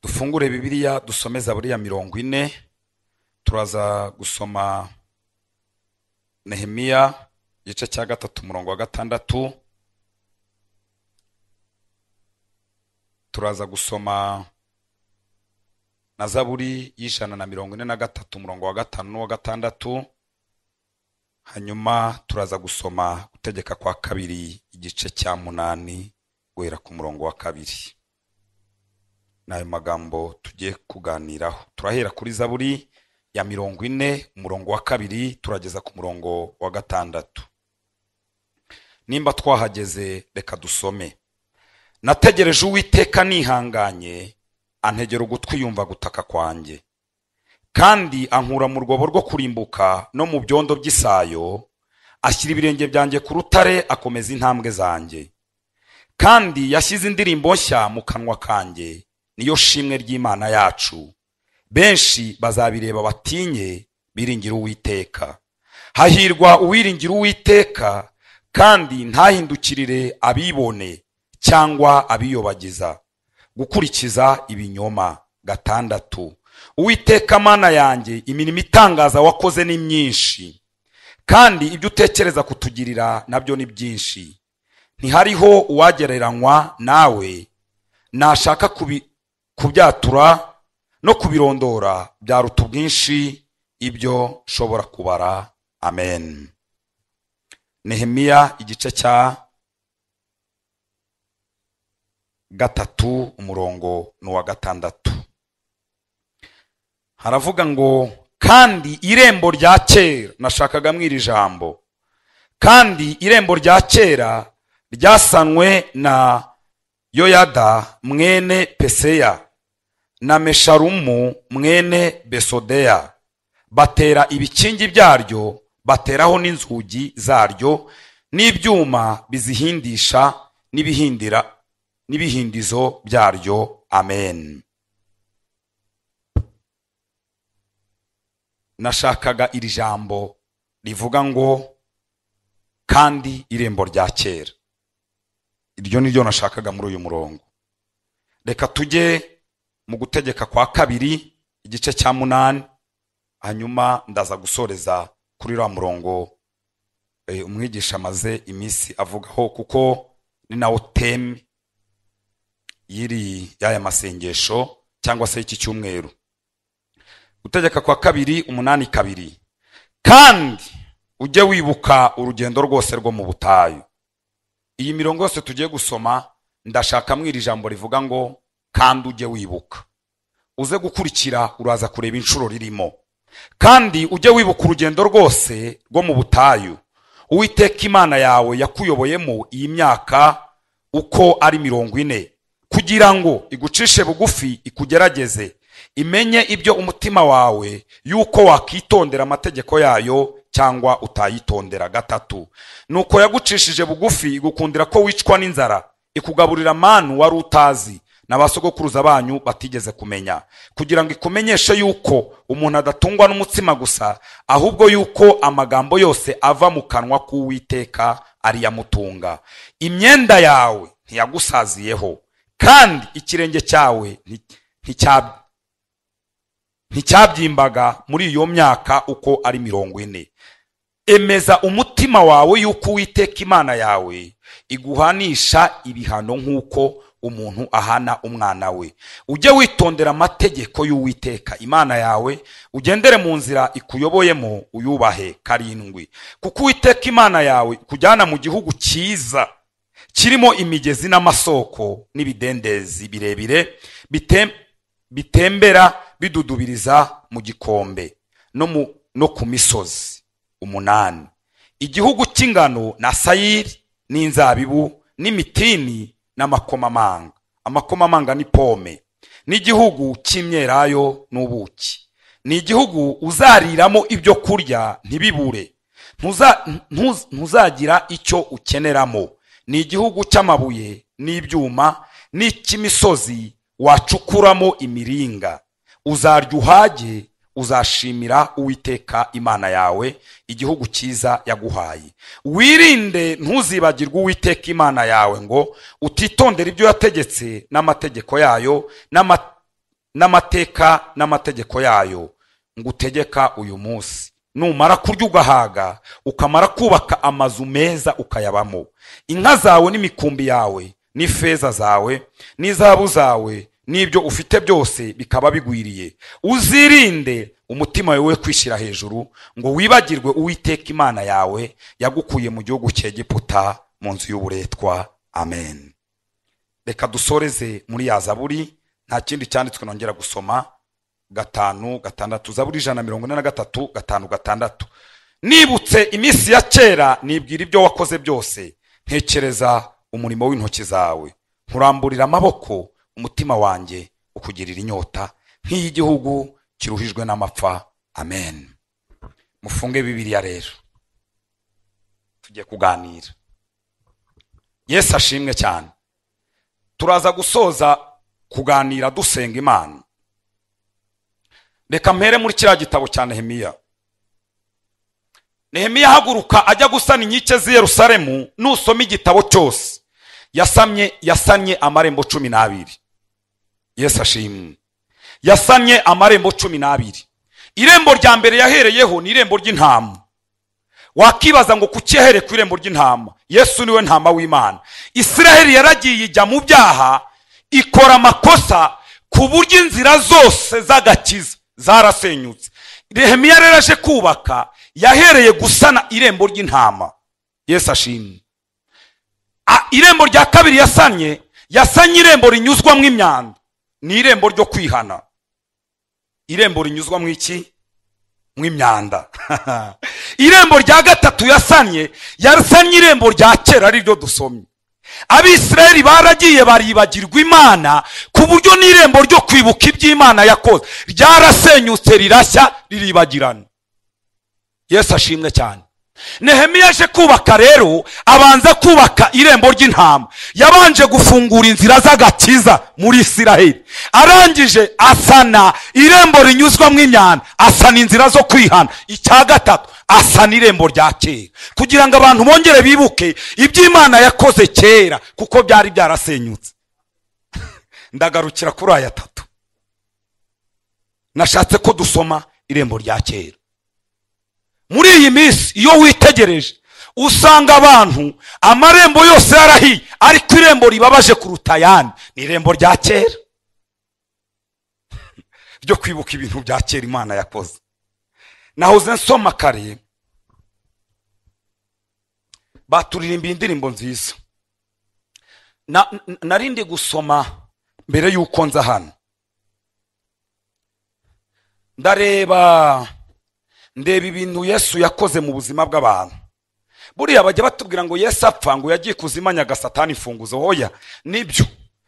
Dufungure Bibiliya dusome Zaburi ya 40. Turaza gusoma Nehemiya igice cya 3 umurongo wa 6. Turaza gusoma na Zaburi y'ijana na 43 umurongo wa 5 n'uwa 6. Hanyuma turaza gusoma Gutegeka kwa kabiri igice cya 8 guhera ku murongo wa 2. Nayo magambo tugiye kuganiraho. Turahera kuri Zaburi ya 40 umurongo wa 2 turageza ku murongo wa 6. Nimba twahageze reka dusome. Nategereje Uwiteka nihanganye, antegera ugutwi yumva gutaka kwanjye, kandi ankura mu rwobo rwo kurimbuka no mu byondo by'isayo, ashyira ibirenge byanjye ku rutare, akomeza intambwe zanjye. Kandi yashyize indirimbo nshya mu kanwa kanjye, niyo shimwe ry'Imana yacu. Benshi bazabireba batinye, biringira Uwiteka. Hahirwa uwiringira Uwiteka, kandi ntahindukirire abibone cyangwa abiyobagiza gukurikiza ibinyoma. 6. Uwiteka Mana yanjye, imirimo itangaza wakoze ni myinshi, kandi ibyo utekereza kutugirira nabyo ni byinshi. Ntihariho uwagereranywa nawe, nashaka kubyatura no kubirondora byaruta ubwinshi ibyo nshobora kubara. Amen. Nehemiya igice cya 3 umurongo n'uwa 6. Haravuga ngo, kandi irembo rya kera, nashakaga mwiri jambo, kandi irembo rya kera ryasanwe na Yoyada mwene Peseya na Mesharumu mwene Besodeya, batera ibikingi byaryo, bateraho n'inzugi zaryo n'ibyuma bizihindisha n'ibihindizo byaryo. Amen. Nashakaga iri jambo rivuga ngo, kandi irembo rya kera. Iryo niryo nashakaga muri uyu murongo. Reka tujye mu Gutegeka kwa kabiri igice cya 8, hanyuma ndaza gusoreza kuri ra murongo umwigisha maze iminsi avugaho, kuko ni nawo teme yiri yaya masengesho cyangwa se iki cyumweru. Gutegeka kwa kabiri 8:2. Kandi ujye wibuka urugendo rwose rwo mu butayu. Iyi mirongo yose tugiye gusoma ndashaka mwiri jambo rivuga ngo, kandi ujye wibuka. Uze gukurikira uraza kureba inshuro ririmo. Kandi ujye wibuka urugendo rwose rwo mu butayu Uwiteka Imana yawe yakuyoboyemo iyi myaka uko ari 40, kugira ngo igucishe bugufi, ikugerageze, imenye ibyo umutima wawe, yuko wakitondera amategeko yayo cyangwa utayitondera. 3. Nuko yagucishije bugufi, igukundira ko wicwa n'inzara, ikugaburira manu wari utazi n'abasogokuruza banyu batigeze kumenya, kugira ngo ikumenyeshe yuko umuntu adatungwa n'umutsima gusa, ahubwo yuko amagambo yose ava mu kanwa k'Uwiteka ari yamutunga. Imyenda yawe ntiyagusaziyeho, kandi ikirenge cyawe nticyabyimbaga muri iyo myaka uko ari 40. Emeza umutima wawe yuko Uwiteka Imana yawe iguhanisha ibihano nk'uko umuntu ahana umwana we. Ujye witondera amategeko y'Uwiteka Imana yawe, ugendere mu nzira ikuyoboyemo, uyubahe. 7. Kuko Uwiteka Imana yawe kujyana mu gihugu cyiza, kirimo imigezi n'amasoko n'ibidendezi birebire, bitembera bidudubiriza mu gikombe no ku misozi. 8. Igihugu cy'ingano na sayiri n'inzabibu n'imitini n'amakomamanga. Amakomamanga ni pome. N'igihugu cy'imyelayo n'ubuki. Ni igihugu uzariramo ibyo kurya ntibibure, ntuzagira icyo ukeneramo. Ni igihugu cy'amabuye n'ibyuma n'icy'imisozi wacukuramo imiringa. Uzarya uhage, uzashimira Uwiteka Imana yawe igihugu cyiza yaguhaye. Wirinde ntuzibagirwe Uwiteka Imana yawe ngo utitondere ibyo yategetse n'amategeko yayo n'amateka n'amategeko yayo ngutegeka uyu munsi. Numara kurya ugahaga, ukamara kubaka amazu meza ukayabamo, inka zawe n'imikumbi yawe n'ifeza zawe n'izahabu zawe n'ibyo ufite byose bikaba bigwiriye, uzirinde umutima wawe kwishira hejuru ngo wibagirwe Uwiteka Imana yawe yagukuye mu gihugu cy'Egiputa mu nzu y'uburetwa. Amen. Reka dusoreze muri ya Zaburi, nta kindi cyanditswe nongera gusoma. 5:6 Zaburi 143 5:6. Nibutse iminsi ya kera, nibwira ibyo wakoze byose, ntekereza umurimo w'intoki zawe. Nkuramburira amaboko, umutima wanjye ukugirira inyota, nk'igihugu kiruhijwe n'amapfa. Amen. Mufunge Bibiliya rero, tugiye kuganira. Yesu ashimwe cyane. Turaza gusoza kuganira dusenga Imana. Reka mpere muri kiriya gitabo cya Nehemiya. Nehemiya haguruka ajya gusana inkike z'i Yerusalemu. Nusoma igitabo cyose, yasanye amarembo 12. Yesu ashimwe. Yasanye amarembo 12. Irembo rya mbere yahereyeho ni irembo ry'intama. Wakibaza ngo kuki yahere ku irembo ry'intama? Yesu niwe ntama w'Imana. Isiraheli yaragiye ijya mu byaha, ikora amakosa ku buryo inzira zose z'agakiza zarasenyutse. Nehemiya rero aje kubaka, yahereye gusana irembo ry'intama. Yesu ashimwe. Irembo rya kabiri yasanye irembo rinyuzwamo imyanda, ni irembo ryo kwihana. Irembo rinyuzwamo iki? Mw'imyanda. Irembo rya gatatu yasanye irembo rya kera, ari ryo dusomye. Abisirayeli baragiye baribagirwa Imana ku buryo n'irembo ryo kwibuka iby'Imana yakoze ryarasenyutse, rirashya, riribagirana. Yesu ashimwe cyane. Nehemiya aje kubaka rero, abanza kubaka irembo ry'intama. Yabanje gufungura inzira z'agakiza muri Isiraheli. Arangije asana irembo rinyuzwamo imyanda, asana inzira zo kwihana. Icya gatatu, asana irembo rya kera, kugira ngo abantu bongere bibuke iby'Imana yakoze kera, kuko byari byarasenyutse. Ndagarukira kuri aya 3. Nashatse ko dusoma irembo rya kera. Muri iyi minsi iyo witegereje, usanga abantu amarembo yose yarahiye, ariko irembo ribabaje kuruta ayandi ni irembo rya kera, ryo kwibuka ibintu bya kera Imana yakoze. Nahoze nsoma kare, baturirimba indirimbo nziza. Narindi gusoma mbere yuko nza hano, ndeba ibintu Yesu yakoze mu buzima bw'abantu. Buriya bajya batubwira ngo Yesu apfa ngo yagiye kuzimanya Satani imfunguzo. Hoya,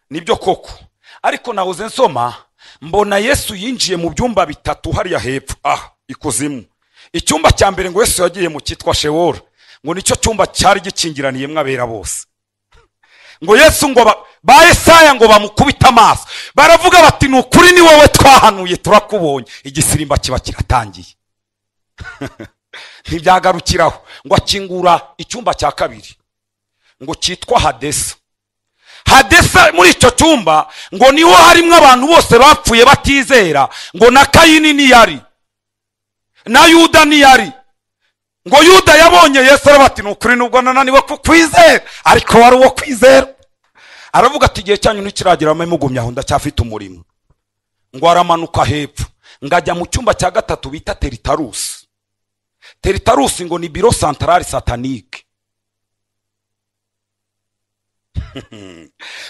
nibyo koko. Ariko nahoze nsoma, mbona Yesu yinjiye mu byumba 3 hariya hepfo ikuzimu. Icyumba cya mbere ngo Yesu yagiye mu cyitwa Sheol, ngo nicyo cyumba cyari gikingiraniye mwabera bose. Ngo Yesu ngo ba Yesaya ngo bamukubita amaso, baravuga bati nukuri ni wowe twahanuye turakubonye. Igisirimba kiba kiratangiye. Ntibyagarukiraho, ngo akingura icyumba cya kabiri ngo cyitwa Hadesa. Hadesa muri icyo cyumba ngo niho harimo abantu bose bapfuye batizera, ngo na Kayini niyari, na Yuda niyari. Ngo Yuda yabonye Yesu arabati nukuri nubwo nananiwe kukwizera, ariko wari uwo kwizera. Aravuga ati igihe cyanyu ntikiragira, mugumya aho ndacyafite umurimo. Ngo aramanuka hepfo, ngajya mu cyumba cya gatatu bita Teritarusi. Teritarusi ngo ni biro centrale satanique.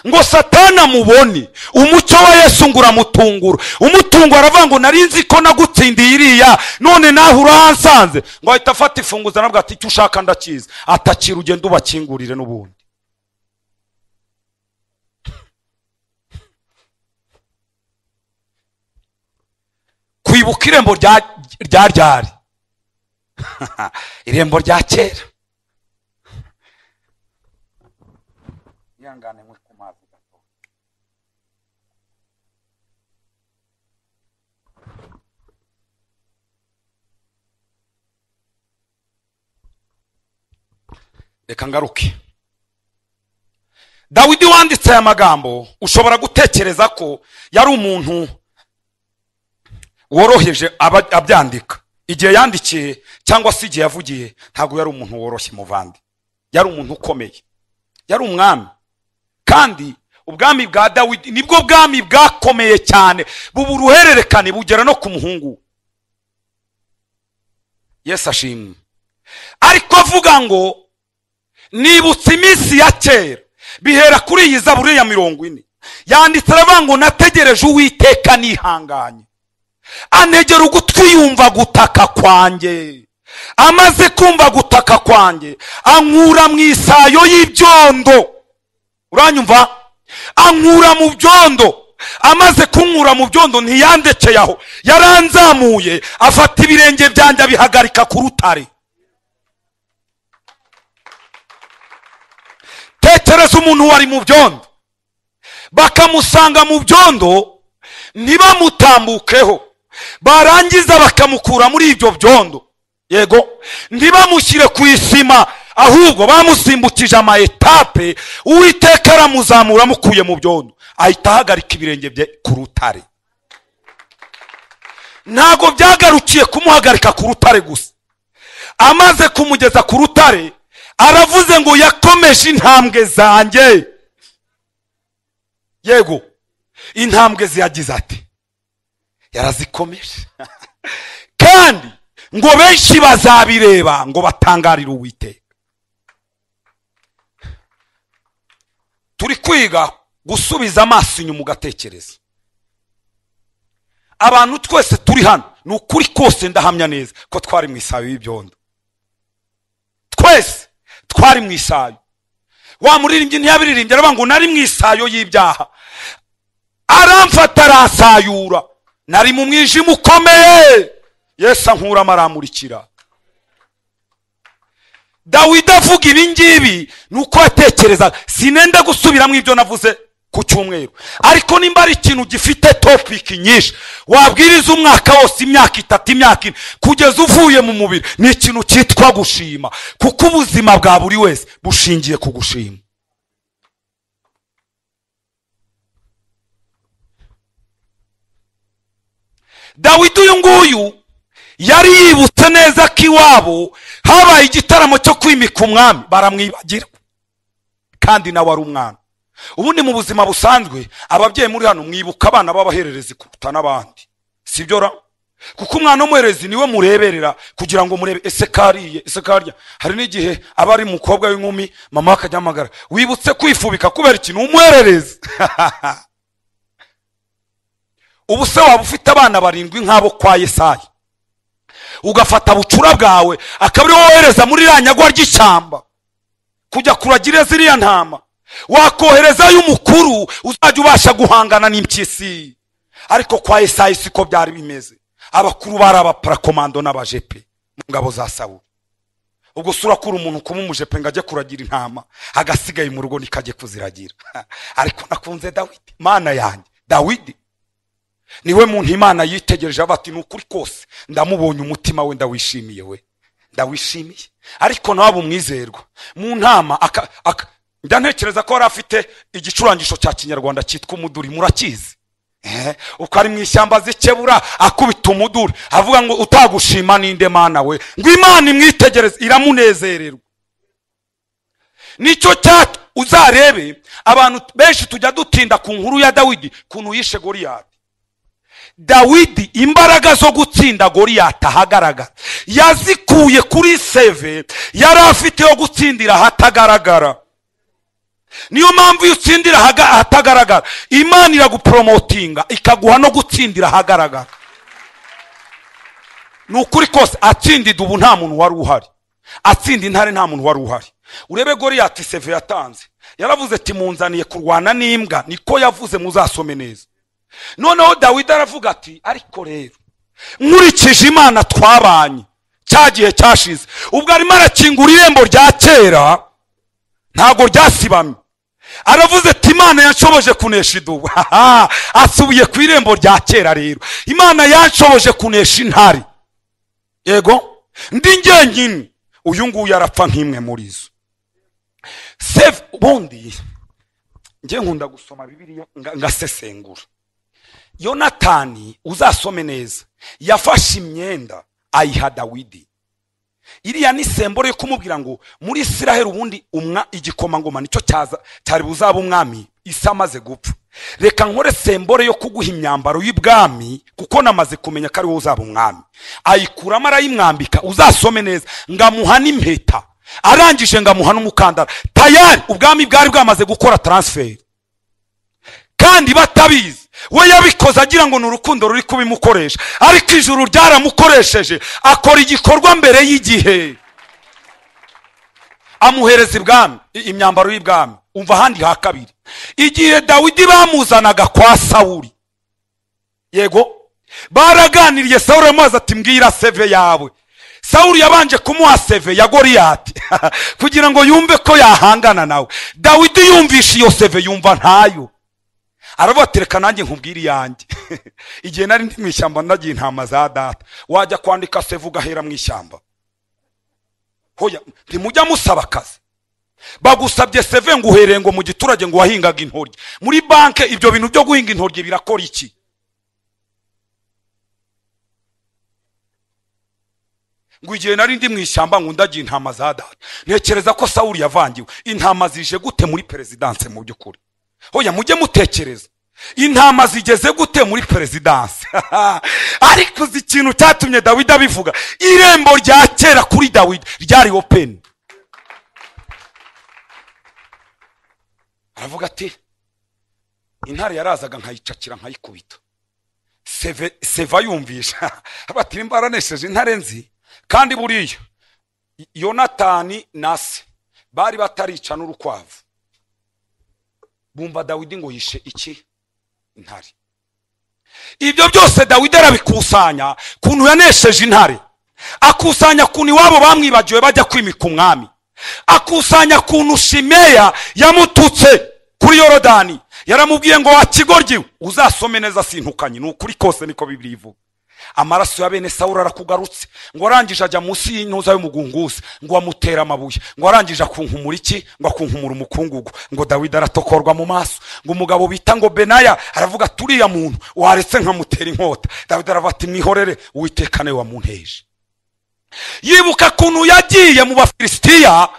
Ngo Satana mubone umucyo wa Yesu ngura mutungura. Umutungura aravuga ngo narinzi ko nagutsindiye iriya, none naho urahansanze. Ngo ahita afata ifunguzo nabwo ati icyo ushaka ndakiza, atakira ugenda ubakingurire n'ubundi. Kwibuka irembo rya ryari. Irembo rya kera. Yangane mwe kumazi gato. Reka ngaruke. Dawidi wanditse aya magambo, ushobora gutekereza ko yari umuntu woroheje abyandika. Igihe yandikiye cyangwa se igihe yavugiye ntabwo yari umuntu woroshye muvandi, yari umuntu ukomeye, yari umwami. Kandi ubwami bwa Dawidi nibwo bwami bwakomeye cyane, bubu uruhererekane bugera no ku muhungu. Yesu ashimwe. Ariko avuga ngo nibutse iminsi ya kera, bihera kuri iyi Zaburi ya 40. Yanditse aravuga ngo nategereje Uwiteka nihanganye, antegera ugutwi yumva gutaka kwanjye. Amaze kumva gutaka kwanjye ankura mu isayo y'ibyondo. Uranyumva? Ankura mu byondo. Amaze kunkura mu byondo ntiyandekeye aho, yaranzamuye afata ibirenge byanjye abihagarika ku rutare. Tekereza umuntu wari mu byondo, bakamusanga mu byondo ntibamutambukeho, barangiza bakamukura muri ibyo byondo. Yego, ntibamushyire ku isima, ahubwo bamusimbukije ama etape. Uwiteka aramuzamura amukuye mu byondo, ahita ahagarika ibirenge bye ku rutare. Ntago byagarukiye kumuhagarika ku rutare gusa, amaze kumugeza ku rutare aravuze ngo yakomeje intambwe zanjye. Yego, intambwe ziyagize ati yarazikomeje. Kandi ngo benshi bazabireba ngo batangarire Uwiteka. Turi kwiga gusubiza amaso inyuma ugatekereza. Abantu twese turi hano n'ukuri kose ndahamya neza ko twari mu isayo y'ibyondo. Twese twari mu isayo. Wa muririmbyi ntiyabiririmbye aravuga ngo nari mu isayo y'ibyaha, aramfata arasayura. Nari mu mwijima ukomeye, Yesu ankura amaramurikira. Dawidi avuga ibi ngibi nuko atekereza. Sinenda gusubiramo ibyo navuze ku cyumweru, ariko nimba ari ikintu gifite topic nyinshi wabwiriza umwaka wose, imyaka 3, imyaka 4 kugeza uvuye mu mubiri, ni ikintu cyitwa gushima, kuko ubuzima bwa buri wese bushingiye ku gushima. Dawidi uyu nguyu yari yibutse neza ko iwabo habaye igitaramo cyo kwimika umwami, baramwibagirwa kandi nawe ari umwana. Ubundi mu buzima busanzwe ababyeyi muri hano mwibuka abana b'abahererezi kuruta n'abandi, sibyo ra? Kuko umwana w'umuherezi niwe mureberera kugira ngo murebe ese kariye, ese karya. Hari n'igihe aba ari umukobwa w'inkumi, mama akajyamagara, wibutse kwifubika kubera ikintu umuhererezi. Ubu se waba ufite abana 7 nk'abo kwa Yesaya, ugafata bucura bwawe akabiri wohereza muri ranyagwa ry'ishyamba kujya kuragira ziriya ntama, wakohereza y'umukuru uzajya ubasha guhangana n'impyisi. Ariko kwa Yesaya siko byari bimeze. Abakuru bari abaparakomando n'abajepe mu ngabo za Sawuli. Ubwo sura kuri umuntu kuma umujepe ngaje kuragira intama, agasigaye mu rugo nikaje kuziragira. Ariko nakunze Dawidi, mana yanjye. Dawidi niwe muntu Imana yitegereje abati n'ukuri kose ndamubonye, umutima we ndawishimiye, we ndawishimiye. Ariko nabo umwizerwa mu ntama ndantekereza ko arafite igicurangisho cya Kinyarwanda cyitwa umuduri, murakizi? Uko ari mu ishyamba zikebura akubita umuduri avuga ngo utagushima ninde mana we, ngo Imana imwitegereze iramunezererwa. Nicyo cyatu uzarebe abantu benshi tujya dutinda ku nkuru ya Dawidi kuntu yishe Goliyati. Dawidi imbaraga zo gutsinda Goliyati ahagaragara yazikuye kuri seve yari afite yo gutsindira ahatagaragara. Niyo mpamvu iyo utsindira ahatagaragara Imana iragupromotinga ikaguha no gutsindira ahagaragara. Nukuri kose atsindida ubu nta muntu wari uhari, atsinda intare nta muntu wari uhari. Urebe Goliyati seve yatanze, yaravuze ati munzaniye kurwana n'imbwa, niko yavuze, muzasome neza. Noneho Dawidi aravuga ati ariko rero nkurikije Imana twabanye cyagihe cyashize, ubwo arimo arakingura irembo rya kera ntago ryasibamye. Aravuze ati Imana yanshoboje kunesha idubu. Asubiye ku irembo rya kera rero, Imana yanshoboje kunesha intare. Yego, ndi ngenyine, uyu nguyu arapfa nk'imwe muri zo. Save bundi nge nkunda gusoma Bibiliya ngasesengura. Yonatani uzasome neza yafashe imyenda ayiha Dawidi. Iriya ni sembore yo kumubwira ngo muri Isiraheli ubundi igikomangoma nicyo cyari buzaba umwami Isa amaze gupfa. Reka nkore sembore yo kuguha imyambaro y'ibwami kuko namaze kumenya ko ari wowe uzaba umwami. Ayikuramo arayimwambika, uzasome neza, ngamuha n'impeta, arangije ngamuha n'umukandara. Tayari ubwami bwari bwamaze gukora transfer. Kandi batabizi, we yabikoze agira ngo n'urukundo ruri kubimukoresha, ariko ijuru ryaramukoresheje akora igikorwa mbere y'igihe. Amuhereza ibwami, imyambaro y'ibwami. Umva handi ha kabiri, igihe Dawidi bamuzanaga kwa Sawuli, yego baraganiriye, Sawuli amaze ati mbwira seve yawe. Sawuli yabanje kumuha seve ya Goliyati kugira ngo yumve ko yahangana nawe. Dawidi yumvisha iyo seve yumva ntayo, aravuga ati reka nanjye nkubwire yanjye. Igihe nari ndi mu ishyamba nagiye intama za data, wajya kwandika seve ugahera mu ishyamba? Hoya ntimujya musaba akazi, bagusabye seve ngo uhereye ngo mu giturage ngo wahingaga intoryi. Muri banke ibyo bintu byo guhinga intoryi birakora iki? Ngo igihe nari ndi mu ishyamba ngo ndagiye intama za data. Ntekereza ko Sawuli yavangiwe. Intama zije gute muri perezidanse mu byukuri? Hoya mujye mutekereza, intama zigeze gute muri perezidanse? Ariko uzi ikintu cyatumye Dawidi abivuga, irembo rya kera kuri Dawidi ryari open. Aravuga ati intare yarazaga nkayicakira nkayikubita. Seva yumvisha abati mbaranesheje intare nzi. Kandi buriya Yonatani nase bari batarica n'urukwavu, bumva Dawidi ngo yishe iki? Intare. Ibyo byose Dawidi arabikusanya kuntu yanesheje intare, akusanya kuntu iwabo bamwibagiwe bajya kwimika umwami, akusanya kuntu Shimeya yamututse kuri Yorodani, yaramubwiye ngo wakigoryiwe. Uzasome neza sintukanye, n'ukuri kose niko Bibiliya ivuga. Amaraso ya bene Sawuli arakugarutse, ngo arangije ajya munsi y'intuza y'umugunguzi, ngo amutera amabuye, ngo arangije akunkumura iki? Ngo akunkumura umukungugu. Ngo Dawidi aratokorwa mu maso, ngo umugabo bita ngo Benaya aravuga turiya muntu waretse nkamutera inkota. Dawidi aravuga ati mwihorere, Uwiteka niwe wamunteje. Yibuka kuntu yagiye mu Bafilisitiya,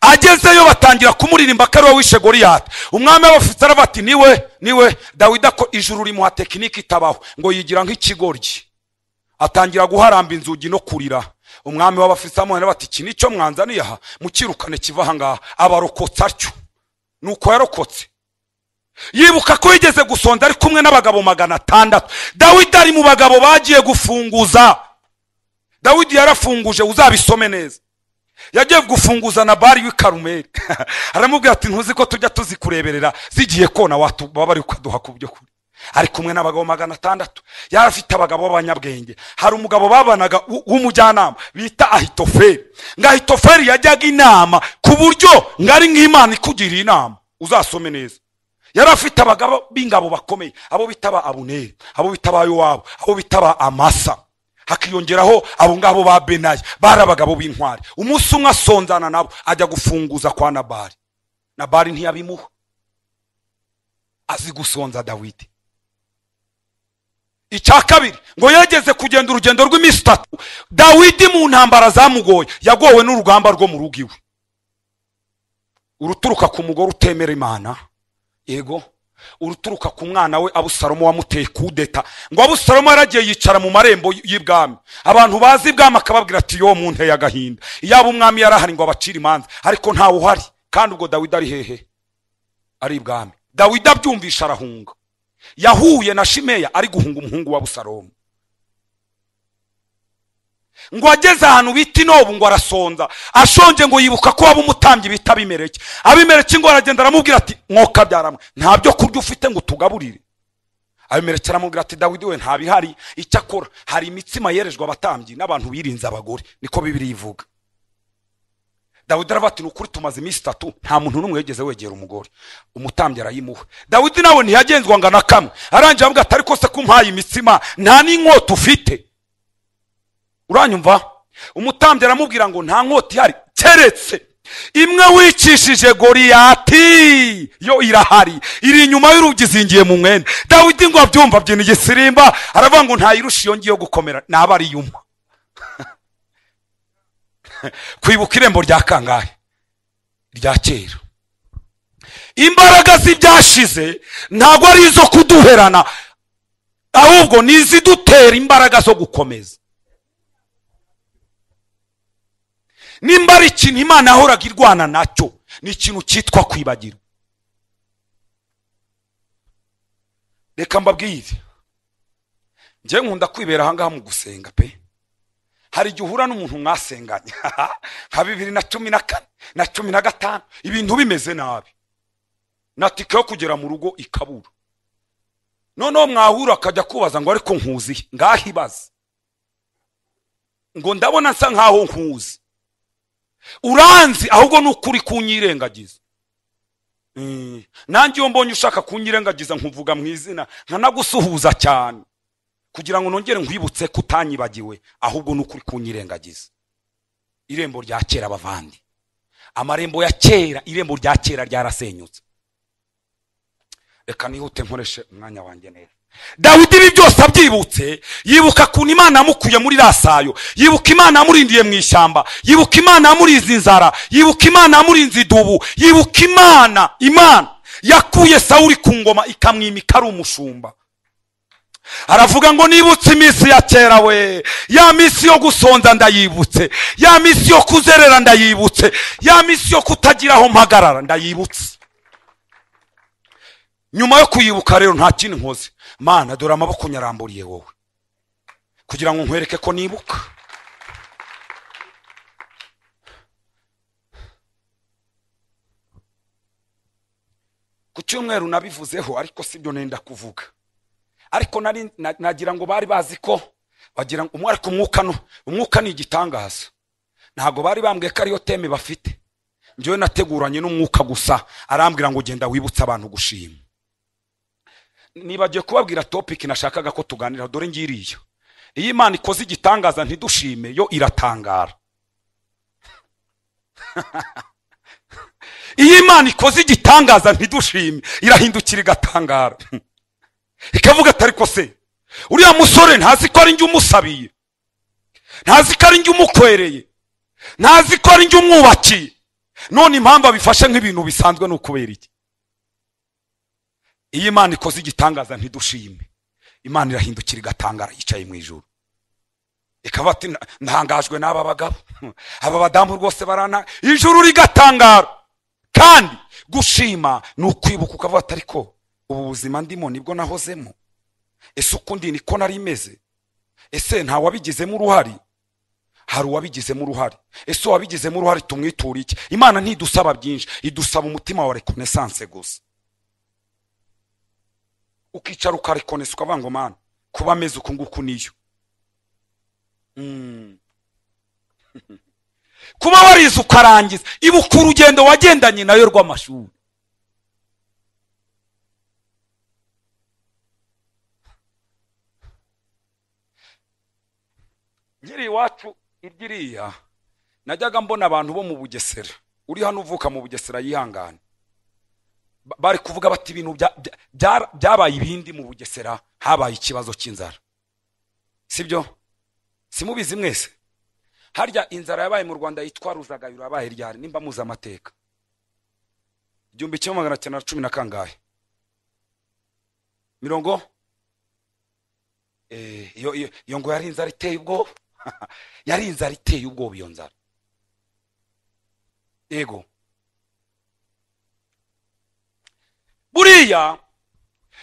agezeyo batangira kumuririmba ko ari we wishe Goliyati. Umwami w'Abafilisti aravuga ati niwe. Dawidi ko ijuru rimuha tekiniki itabaho, ngo yigira nk'ikigoryi, atangira guharamba inzugi no kurira. Umwami w'Abafilisti amuhana bati iki nicyo mwanzaniye aha, mukirukane kiva aha ngaha. Abarokotsa atyo, nuko yarokotse. Yibuka ko yigeze gusonza ari kumwe n'abagabo 600. Dawidi ari mu bagabo bagiye gufunguza. Dawidi yarafunguje, uzabisome neza. Yagiye gufunguza Nabali w'i Karumeli. Aramubwira ati ntuzi ko tujya tuzikureberera zigiye kona bari ukaduha kubyo kuri. Ari kumwe n'abagabo 600. Yarafite abagabo b'abanyabwenge. Hari umugabo babanaga w'umujyanama bita Ahitofeli. Ahitofeli yajyaga inama ku buryo ngari nk'Imana ikugira inama. Uzasome neza. Yarafite abagabo b'ingabo bakomeye, abo bitaba Abuneri, abo bitaba Yowabu, abo bitaba Amasa. Hakiyongeraho abo ngabo ba Benaya, bari abagabo b'intwari. Umunsi umwe asonzana nabo ajya gufunguza kwa Nabali. Nabali ntiyabimuha, azi gusonza Dawidi. Icya kabiri, ngo yageze kugenda urugendo rw'iminsi 3. Dawidi mu ntambara zamugoye, yagowe n'urugamba rwo mu rugo iwe, uruturuka ku mugore utemera Imana, yego, uruturuka ku mwana we Abusalomu wamuteye kudeta. Ngo Abusalomu yaragiye yicara mu marembo y'ibwami, abantu bazi ibwami akababwira ati yo muntu y'agahinda, yaba umwami yarahari ngo abacira imanza, ariko ntawe uhari. Kandi ubwo Dawidi ari hehe? Ari ibwami. Dawidi abyumvisha arahunga. Yahuye na Shimeya ari guhunga umuhungu wa Abusalomu. Ngo ageze ahantu bita Inobu, ngo arasonza, ashonje, ngo yibuka ko aba umutambyi bita Abimeleki. Abimeleki ngo aragenda aramubwira ati mwoka byaramwe, nta byo kurya ufite ngo tugaburire. Abimeleki aramubwira ati Dawidi we nta bihari, icyakora hari imitsima yerejwe abatambyi n'abantu birinze abagore, niko Bibiliya ivuga. Dawidi aravuga ati nukuri tumaze iminsi 3 nta muntu n'umwe yegeze wegera umugore. Umutambyi arayimuha. Dawidi nawe ntiyagenzwa ngo na kamwe, arangije avuga ati ariko se kumpaye imitsima nta n'inkota ufite? Uranyumva? Umutambyi aramubwira ngo nta nkota ihari keretse imwe wicishije Goliyati yo irahari, iri inyuma y'urugi zingiye mu mwenda. Dawidi ngo abyumva byina igisirimba, aravuga ngo ntayirusha iyo ngiye gukomera, naba ari yuma. Kwibuka irembo rya kangahe? Rya kera. Imbaraga z'ibyashize ntabwo ari izo kuduherana, ahubwo ni izidutera imbaraga zo gukomeza. Nimba ari ikintu Imana yahoraga irwana nacyo, ni ikintu cyitwa kwibagirwa. Reka mbabwire, njye nkunda kwibera ahangaha mu gusenga pe. Hari igihe uhura n'umuntu mwasenganye nka 2014 na 2015 ibintu bimeze nabi, natike yo kugera mu rugo ikabura. Noneho mwahura akajya kubaza ngo ariko nkuzi, ngahibaza ngo ndabona nsa nkaho nkuzi, uranzi ahubwo n'ukuri kunyirengagiza. Nanjye iyo mbonye ushaka kunyirengagiza nkuvuga mu izina, nkanagusuhuza cyane kugira ngo nongere nkwibutse kutanyibagiwe, ahubwo n'ukuri kunyirengagiza. Irembo rya kera abavandi, amarembo ya kera, irembo rya kera ryarasenyutse. Reka nihute nkoreshe umwanya wanjye neza. Dawidi ibi byose abyibutse, yibuka kuntu Imana yamukuye muri rasayo, yibuka Imana yamurindiye mu ishyamba, yibuka Imana yamurinze inzara, yibuka Imana yamurinze idubu, yibuka Imana yakuye Sawuli ku ngoma ikamwimika ari umushumba. Aravuga ngo nibutse iminsi ya kera we, ya minsi yo gusonza ndayibutse, ya minsi yo kuzerera ndayibutse, ya minsi yo kutagira aho mpagarara ndayibutse. Nyuma yo kuyibuka rero nta kintu nkoze, Mana dore amaboko nyaramburiye wowe kugira ngo nkwereke ko nibuka. Ku cyumweru nabivuzeho, ariko sibyo nenda kuvuga. Ariko nagira ngo bari bazi ko bagira ngo umwaka umwuka ni igitangaza. Ntago bari bambwiye ko ariyo teme bafite. Njyewe nateguranye n'umwuka gusa, arambwira ngo genda wibutsa abantu gushima. Nibagiye kubabwira topic nashakaga ko tuganira, dore ngiriyo. Iyi Imana ikoze igitangaza ntidushime, yo iratangara. Iyi Imana ikoze igitangaza ntidushime, irahindukira igatangara. Ikavuga atari ko se uriya musore ntazi ko ari njye umusabiye, ntazi ko ari njye umukwereye, ntazi ko ari njye umwubakiye, none impamvu abifashe nk'ibintu bisanzwe n'ukubera iki? Iyi Imana ikoze igitangaza ntidushime, Imana irahindukira igatangara yicaye mu ijuru. Ikavuga ati ntangajwe n'aba bagabo, aba badamu rwose barana, ijuru rigatangara. Kandi gushima ni ukwibuka ukavuga atari ko ubu buzima ndimo nibwo nahozemo, ese ukundi niko nari meze, ese nta wabigizemo uruhari? Hari uwabigizemo uruhari. Ese wabigizemo uruhari tumwitura iki? Imana ntidusaba byinshi, idusaba umutima wa reconnaissance gusa. Ukicara ukarekonesa ukavuga ngo Mana kuba meze uku nguku niyo. Kuba warize ukarangiza, ibuka urugendo wagendanye nayo rw'amashuri. Ngiri iwacu iryiriya najyaga mbona abantu bo mu Bugesera, uri hano uvuka mu Bugesera yihangane, bari kuvuga bati ibintu byabaye ibindi mu Bugesera, habaye ikibazo cy'inzara. Sibyo? Simubizi mwese? Harya inzara yabaye mu Rwanda yitwa Ruzagayura yabaye ryari? Nimba muza amateka. 1910 na kangahe? Mirongo iyo ngo yari inzara iteye ubwo yari inzara iteye ubwo iyo nzara. Yego. Buriya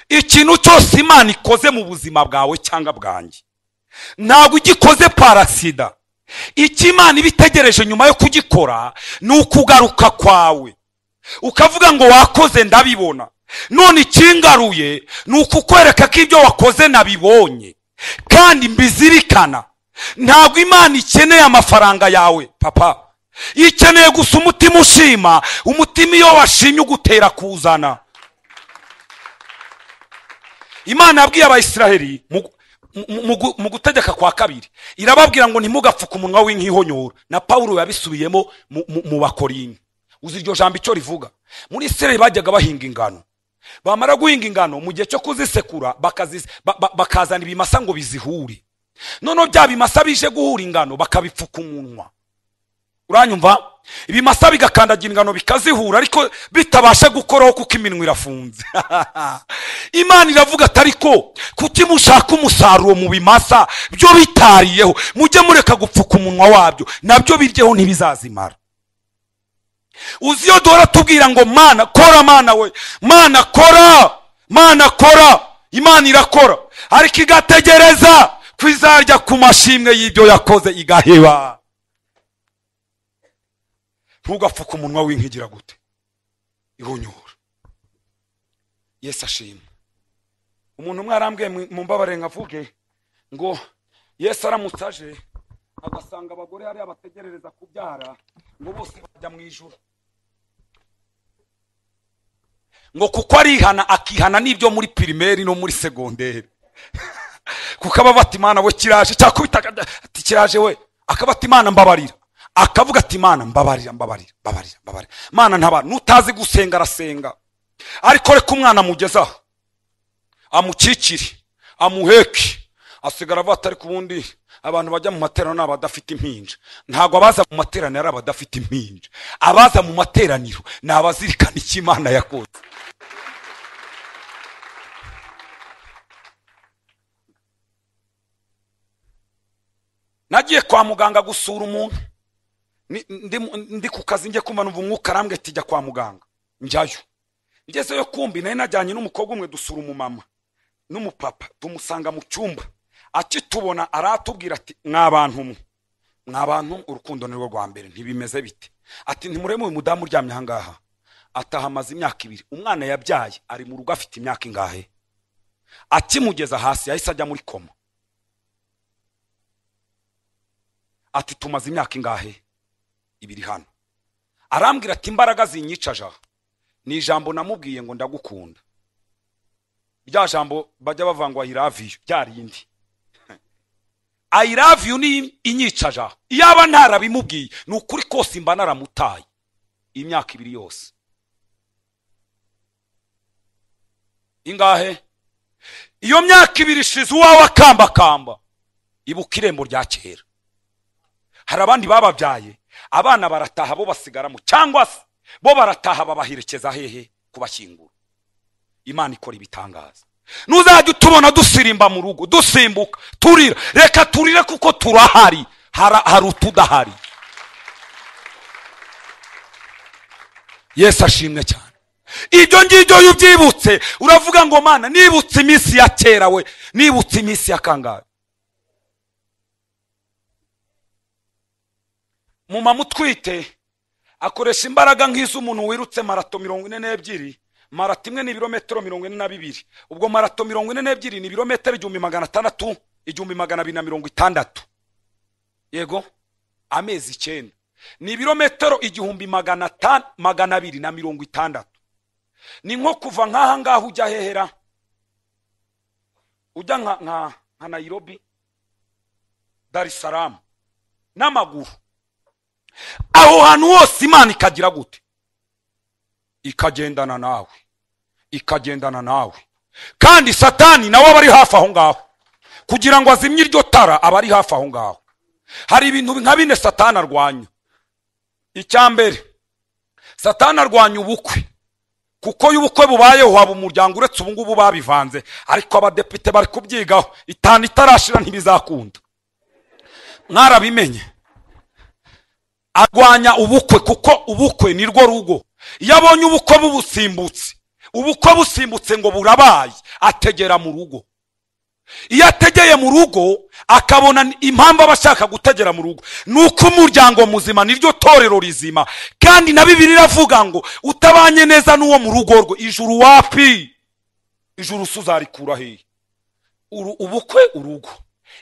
ikintu cyose Imana ikoze mu buzima bwawe cyangwa bwanjye ntabwo ugikoze parasida. Iki Imana ibitegereje nyuma yo kugikora ni ukugaruka kwawe, ukavuga ngo wakoze ndabibona, none ikingaruye ni ukukwereka ko ibyo wakoze nabibonye kandi mbizirikana. Ntabwo Imana ikeneye amafaranga yawe papa, ikeneye gusa umutima ushima. Umutima iyo washimye ugutera kuzana. Imana yabwiye Abayisiraheli mu gutegeka kwa kabiri irababwira ngo ntimugapfuke umunwa w'inkihonyora, na Paulo yabisubiyemo mu Bakorinto. Uzi iryo jambo icyo rivuga? Muri Isirayeli bajyaga bahinga ingano, bamara guhinga ingano mu gihe cyo kuzisekura bakazana ibimasa ngo bizihure. Noneho bya bimasa bije guhura ingano bakabipfuka umunwa. Uranyumva? Ibimasa bigakandagira ingano bikazihura ariko bitabasha gukoraho kuko iminwa irafunze. Imana iravuga ati ariko kuki mushaka umusaruro mu bimasa byo bitariyeho, mujye mureka gupfuka umunwa wabyo, nabyo biryeho ntibizazimara. Uziyo dora tubwira ngo Mana kora, Mana we, Mana kora, Mana kora. Imana irakora ariko igategereza kwizarya ku mashimwe y'ibyo yakoze igaheba. Ntugapfuka umunwa w'inkigira gute? Ihonyora. Yesu ashimwe. Umuntu umwe arambwiye mu mbabare nkavuge ngo Yesu aramutsaje agasanga abagore hari abategerereza kubyara ngo bose bajya mu ijuru, ngo kuko arihana akihana n'ibyo muri primaire no muri secondaire. Kuko ababati Imana we kiraje cyakubita ati kiraje we, akabati Imana mbabarira, akavuga ati Imana mbabarira mbabarira mbabarira mbabarira. Mana ntaba nutazi gusenga arasenga, ariko reka umwana mugezaho amukikire amuheke, asigara avuga ariko ubundi abantu bajya mu materaniro n'abadafite impinja. Ntago abaza mu materaniro ari abadafite impinja, abaza mu materaniro ni abazirikana icyo Imana yakoze. Nagiye kwa muganga gusura umuntu, ndi ku kazi ngiye kumva numva umwuka arambwe tijya kwa muganga. Njyayo ngezeyo kumbi nari najyanye n'umukobwa umwe dusura umumama n'umupapa, tumusanga mu cyumba. Akitubona aratubwira ati mwabantu urukundo nirwo rwa mbere ntibimeze bite? Ati ntimureme uyu mudamu uryamye ahangaha atahamaze imyaka 2, umwana yabyaye ari mu rugo afite imyaka ingahe? Akimugeza hasi yahise ajya muri koma. Ati tumaze imyaka ingahe? 2 hano. Arambwira ati imbaraga zinyicaja ni ijambo namubwiye ngo ndagukunda. Rya jambo bajya bavangwa I love you byarindi. I love you ni inyicaja. Iyaba ntarabimubwiye ni ukuri kose imba naramutaye imyaka 2 yose. Ingahe? Iyo myaka 2 ishize uwawe akambakamba ibuka irembo rya kera. Hari abandi bababyaye abana barataha bo basigaramo, cyangwa se bo barataha babaherekeza hehe kubashyingura. Imana ikora ibitangaza. Nuzajya utubona dusirimba mu rugo dusimbuka turira, reka turire kuko turahari, hari utudahari. Yesu ashimwe cyane. Ibyo ngibyo yubyibutse uravuga ngo Mana nibutse iminsi ya kera we, nibutse iminsi ya kangahe. Mumama utwite akoresha imbaraga nk'iz'umuntu wirutse marato 42. Marato imwe ni ibirometero 42. Ubwo marato 42 ni ibirometero 1600, 1260. Yego, amezi 9 ni ibirometero 1260. Ni nko kuva nk'aha ngaho ujya hehera, ujya nka Nairobi, Dar es Salaam n'amaguru. Aho hantu hose Imana ikagira gute? Ikagendana nawe, ikagendana nawe. Kandi Satani nawe bari hafi aho ngaho kugira ngo azimye iryo tara, abari hafi aho ngaho. Hari ibintu nka 4 Satani arwanya. Icyambere, Satani arwanya ubukwe, kuko y'ubukwe bubayeho haba umuryango uretse ubu ngubu babivanze, ariko abadepite bari kubyigaho 5 itarashira ntibizakunda. Mwarabimenye? Arwanya ubukwe kuko ubukwe ni rwo rugo. Iyo abonye ubukwe bubusimbutse, ubukwe busimbutse ngo burabaye, ategera mu rugo. Iyo ategeye mu rugo akabona impamvu abashaka gutegera mu rugo, nuko umuryango muzima niryo torero rizima. Kandi na Bibiliya iravuga ngo utabanye neza n'uwo mu rugo rwo ijuru wapi? Ijuru suzarikura he? Ubukwe urugo.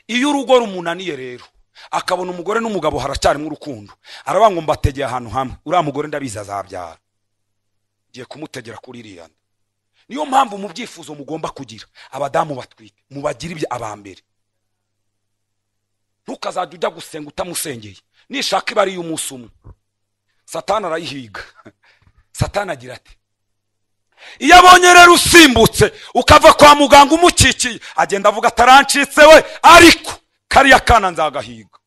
Iyo urugo rumunaniye rero akabona umugore n'umugabo haracyari mu rukundo, aravuga ngo mbategeye ahantu hamwe, uriya mugore ndabiza azabyara, giye kumutegera kuri iriya. Niyo mpamvu mu byifuzo mugomba kugira abadamu batwite mubagira ibyo abambere. ntukazajya ujya gusenga utamusengeye. Nishaka iba ari y'umunsi umwe. Satani arayihiga. Satani agira ati, iyo abonye rero usimbutse ukava kwa muganga umukikiye, agenda avuga atarancitse we, ariko kariya kana nzagahiga.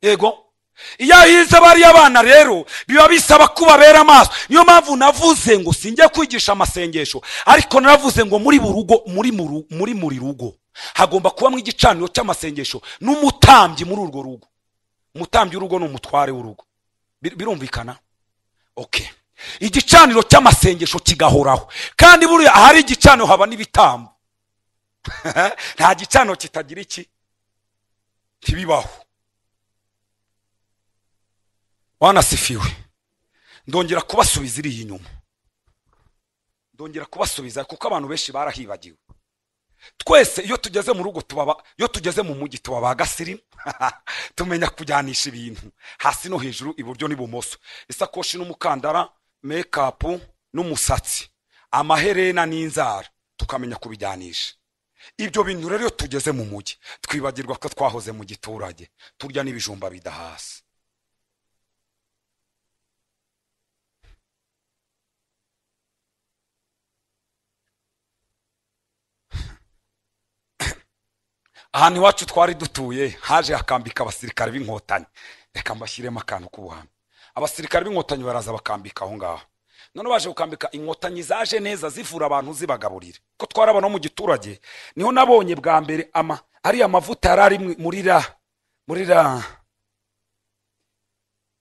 Yego, iyo ahize bariya bana rero biba bisaba kubabera amaso. Niyo mpamvu navuze ngo sinjye kwigisha amasengesho, ariko naravuze ngo muri rugo hagomba kubamo igicaniro cy'amasengesho n'umutambyi muri urwo rugo. Umutambyi w'urugo ni umutware w'urugo. Birumvikana? Okay. Igicaniro cy'amasengesho kigahoraho, kandi buriya ahari igicaniro haba n'ibitambo. Nta gicaniro kitagira iki kibibaho. Wanasifiwe. Ndongera kubasubiza iri inyuma. Ndongera kubasubiza kuko abantu benshi barahibagiwe. Twese iyo tugeze mu rugo iyo tugeze mu mujyi tuba bagasirimu. Tumenya kujyanisha ibintu hasi no hejuru, iburyo n'ibumoso, isakoshi n'umukandara, makeup n'umusatsi, amaherena n'inzara, tukamenya kubijyanisha. Ibyo bintu rero iyo tugeze mu mujyi twibagirwa ko twahoze mu giturage turya n'ibijumba bidahasi. Ahantu iwacu twari dutuye haje hakambika abasirikare b'inkotanyi. Reka mbashyiremo akantu k'ubuhamya. Abasirikare b'inkotanyi baraza bakambika aho ngaho. None baje gukambika, inkotanyi zaje neza zivura abantu zibagaburira. Ko twarabana mu giturage niho nabonye bwa mbere ari amavuta yarari muri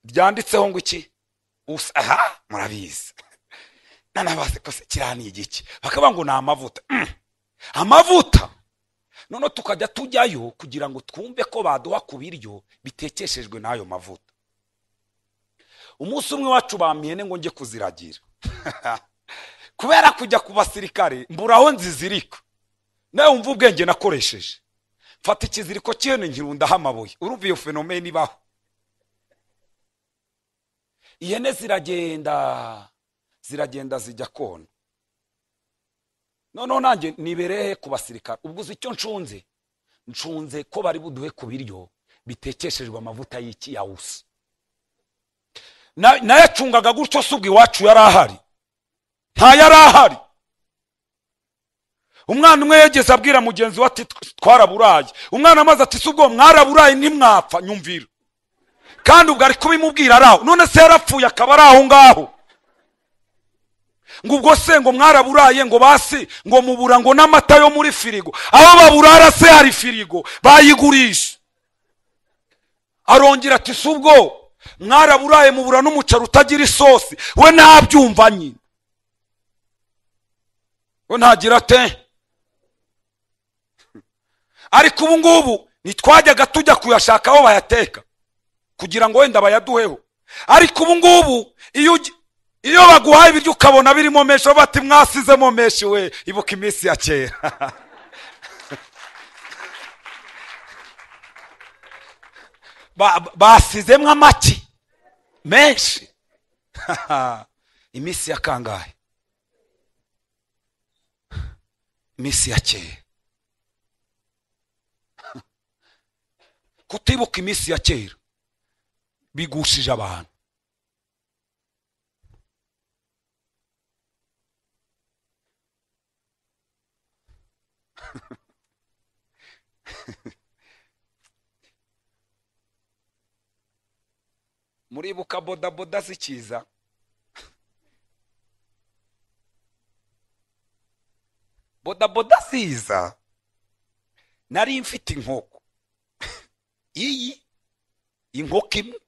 byanditseho ngo iki murabizi. Nanabaze ko se kirani igiki, bakaba ngo na amavuta. Amavuta. None tukajya tujyayo kugira ngo twumve ko baduha ku biryo bitekeshejwe n'ayo mavuta. Umunsi umwe wacu bamiyene ngo nje kuziragira. Kubera kujya ku basirikare mburaho nzizirika. Nawe umva ubwenge nakoresheje. Mfata ikiziriko cyene nkirundaho amabuye. Urumva iyo fenomene ibaho. Ihene ziragenda zijya kona. None nanjye niberehe ku basirikare. Ubwo uzi icyo ncunze ko bari buduhe ku biryo bitekeshejwe amavuta y'iki ya usa. Nayacungaga gutyo subwi iwacu yari ahari. Nta yari ahari. Umwana umwe yegeze abwira mugenzi we ati twaraburaye. Umwana amaze ati subwo mwaraburaye ntimwapfa, nyumvira. Kandi ubwo ari kubimubwira araho. None se yarapfuye akaba ari aho ngaho. Ngo ubwo se ngo mwaraburaye ngo basi ngo mubura ngo n'amata yo muri firigo. Aho baburara se hari firigo bayigurisha. Arongera ati subwo mwaraburaye mubura n'umucaro utagira isosi. We ntabyumva nyine. We ntagira te. Ariko ubu ngubu nitwajyaga tujya kuyashaka aho bayateka kugira ngo wenda bayaduheho. Ariko ubu ngubu iyo baguhaye ibiryo ukabona birimo mesho bati mwasizemo meshi we, ibuka iminsi ya kera. Basizemwe amaki menshi. Iminsi ya kangahe? Iminsi ya kera. Kutibuka iminsi ya kera bigushije abantu. Muribuka bodaboda zikiza? Bodaboda ziza nari mfite inkoko. Iyi inkoko imwe.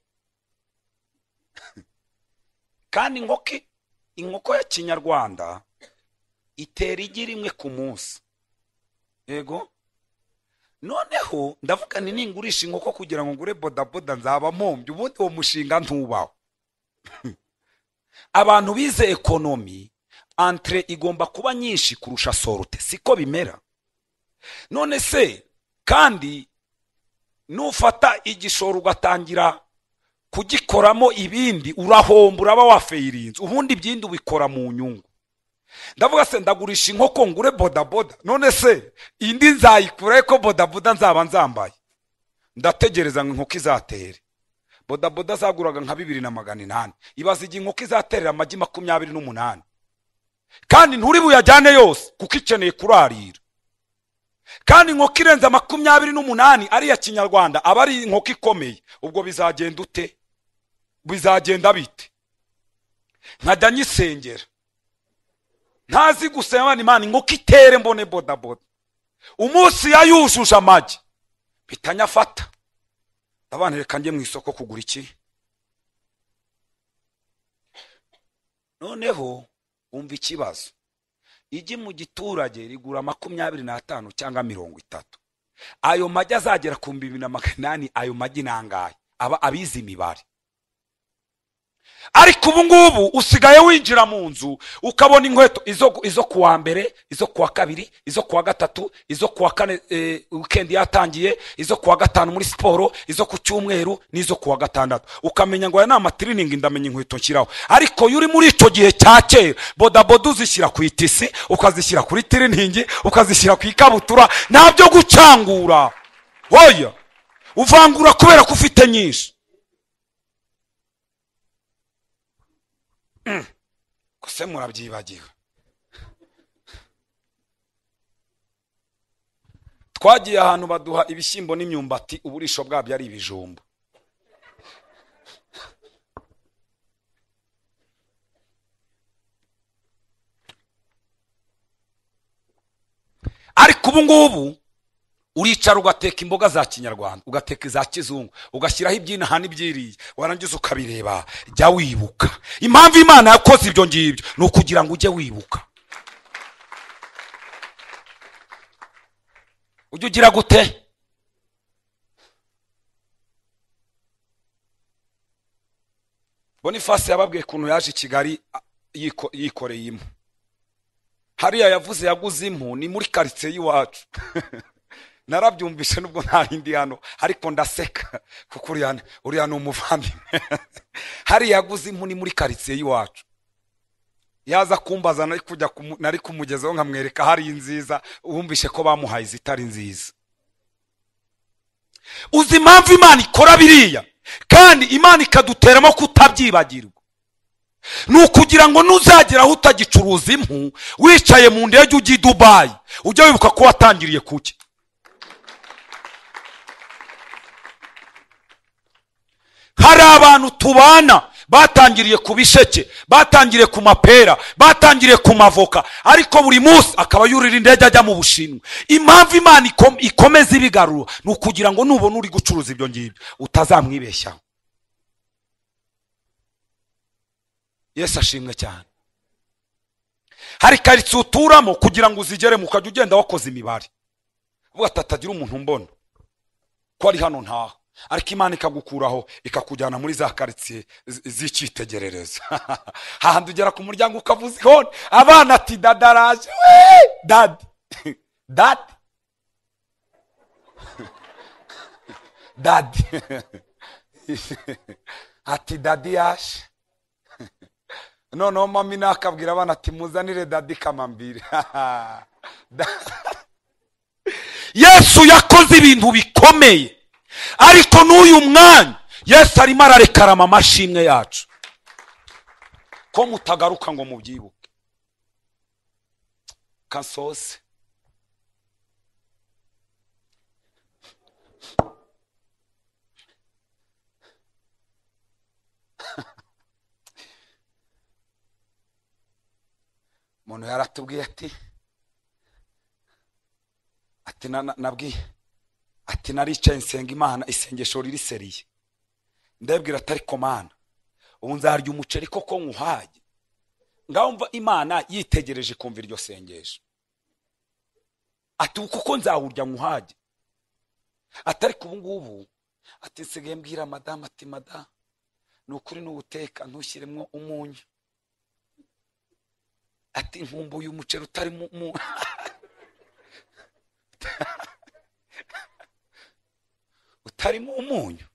Kandi inkoko ya Kinyarwanda itera igi rimwe ku munsi. Yego. Noneho ndavuga ni ningurisha inkoko kugira ngo ngure bodaboda nzaba mpombye. Ubundi uwo mushinga ntubaho. Abantu bize ekonomi, entre igomba kuba nyinshi kurusha sorute. Siko bimera. None se kandi nufata igishoro ugatangira kugikoramo ibindi urahomba, uraba wafeirinze. Ubundi byindi ubikora mu nyungu. Ndavuga se ndagurisha inkoko ngure bodaboda. None se indi nzayikura ko bodaboda nzaba nzambaye. ndategereza ngo inkoko izatere. Bodaboda zaguraga nka 2,800. ibaza igihe inkoko izaterera amagi 28, kandi nturi buyajyane yose kuko ikeneye kurarira. Kandi inkoko irenza 28 ari ya kinyarwanda aba ari inkoko ikomeye. Ubwo bizagenda ute? Bizagenda bite? Nkajya nyisengera ntazi gusenga Imana inkoko itere mbone bodaboda. Umunsi yayujuje amagi bitanyafata, abana reka njye mu isoko kugura iki. Noneho umva ikibazo, igi mu giturage rigura 25 cyangwa 30. Ayo magi azagera ku 2,800. Ayo magi nangaye aba abizi imibare. Ariko ubu ngubu usigaye winjira mu nzu ukabona inkweto izo kuwa mbere, izo kuwa kabiri, izo kuwa gatatu, izo kuwa kane weekend yatangiye, izo kuwa gatanu muri siporo, izo ku cyumweru n'izo kuwa gatandatu. Ukamenya ngo aya ni amatraining ndamenya inkweto nshyiraho. Ariko yuri muri ico gihe cya kera bodaboda uzishyira ku itisi, ukazishyira kuri training, ukazishyira ku ikabutura, ntabyo gucangura. Hoya uvangura kubera ko ufite nyinshi. Kose murabyibagiwe. Twagiye ahantu baduha ibishyimbo n'imyumbati, uburisho bwabyo ari ibijumba. Ariko ubu ngubu uricara ugateka imboga za kinyarwanda, ugateka iza kizungu, ugashyiraho ibyinaha n'ibyiriye, warangiza ukabireba. Jya wibuka impamvu Imana yakoze ibyo ngibyo, ni ukugira ngo ujye wibuka. Ujye ugira gute? Boniface yababwiye kuntu yaje i Kigali yikoreye impu. Hariya yavuze yaguze impu ni muri quartier y'iwacu. Narabyumvishe nubwo ntarindi hano, ariko ndaseka kuko uriya ni umuvandimwe. Hari yaguze impu ni muri quartier y'iwacu. Yaza kumbaza nari kumugezaho nkamwereka hari nziza, wumvishe ko bamuhaye zitari nziza. Uzi impamvu Imana ikora biriya, kandi Imana ikaduteramo kutabyibagirwa. Nukugira ngo nuzageraho utagicuruza impu, wicaye mu ndege ujye i Dubai, ujye wibuka ko watangiriye kuki. Hari abantu tubana batangiriye ku bisheke, batangiriye ku mapera, batangiriye ku mavoka, ariko buri munsi akaba yurira indege ajya mu Bushinwa. Impamvu Imana ikomeza ibigaruro ni ukugira ngo nubona uri gucuruza ibyo ngibyo utazamwibeshyaho. Yesu ashimwe cyane. Hari quartier uturamo kugira ngo uzigeremo ukajya ugenda wakoze imibare, uvuga atatagira umuntu mbona ko ari hano ntaho. Ariko Imana ikagukuraho ikakujyana muri za quartier z'icyitegererezo. Hahandi ugera ku muryango ukavuza ihoni, abana ati dadaraje, dad dad dad ati dadi yaje. Noneho mami nakabwira abana ati muzanire dadi kamambire. Yesu yakoze ibintu bikomeye, ariko n'uyu mwanya Yesu arimo ararekarama amashimwe yacu ko mutagaruka ngo mubyibuke. Kasose umuntu yaratubwiye ati nabwiye ati naricaye nsenga Imana isengesho riri seriye, ndabwira atari ko Mana ubu nzarya umuceri koko nkuhaye. Ngaho mva Imana yitegereje kumva iryo sengesho, ati kuko nzawurya nkuhaye. Atari ku ngubu ati nsigaye mbwira madame ati madame nukuri n'ubuteka ntushyiremo umunyu, ati nkumbuye umuceri utari mu utarimo umunyu.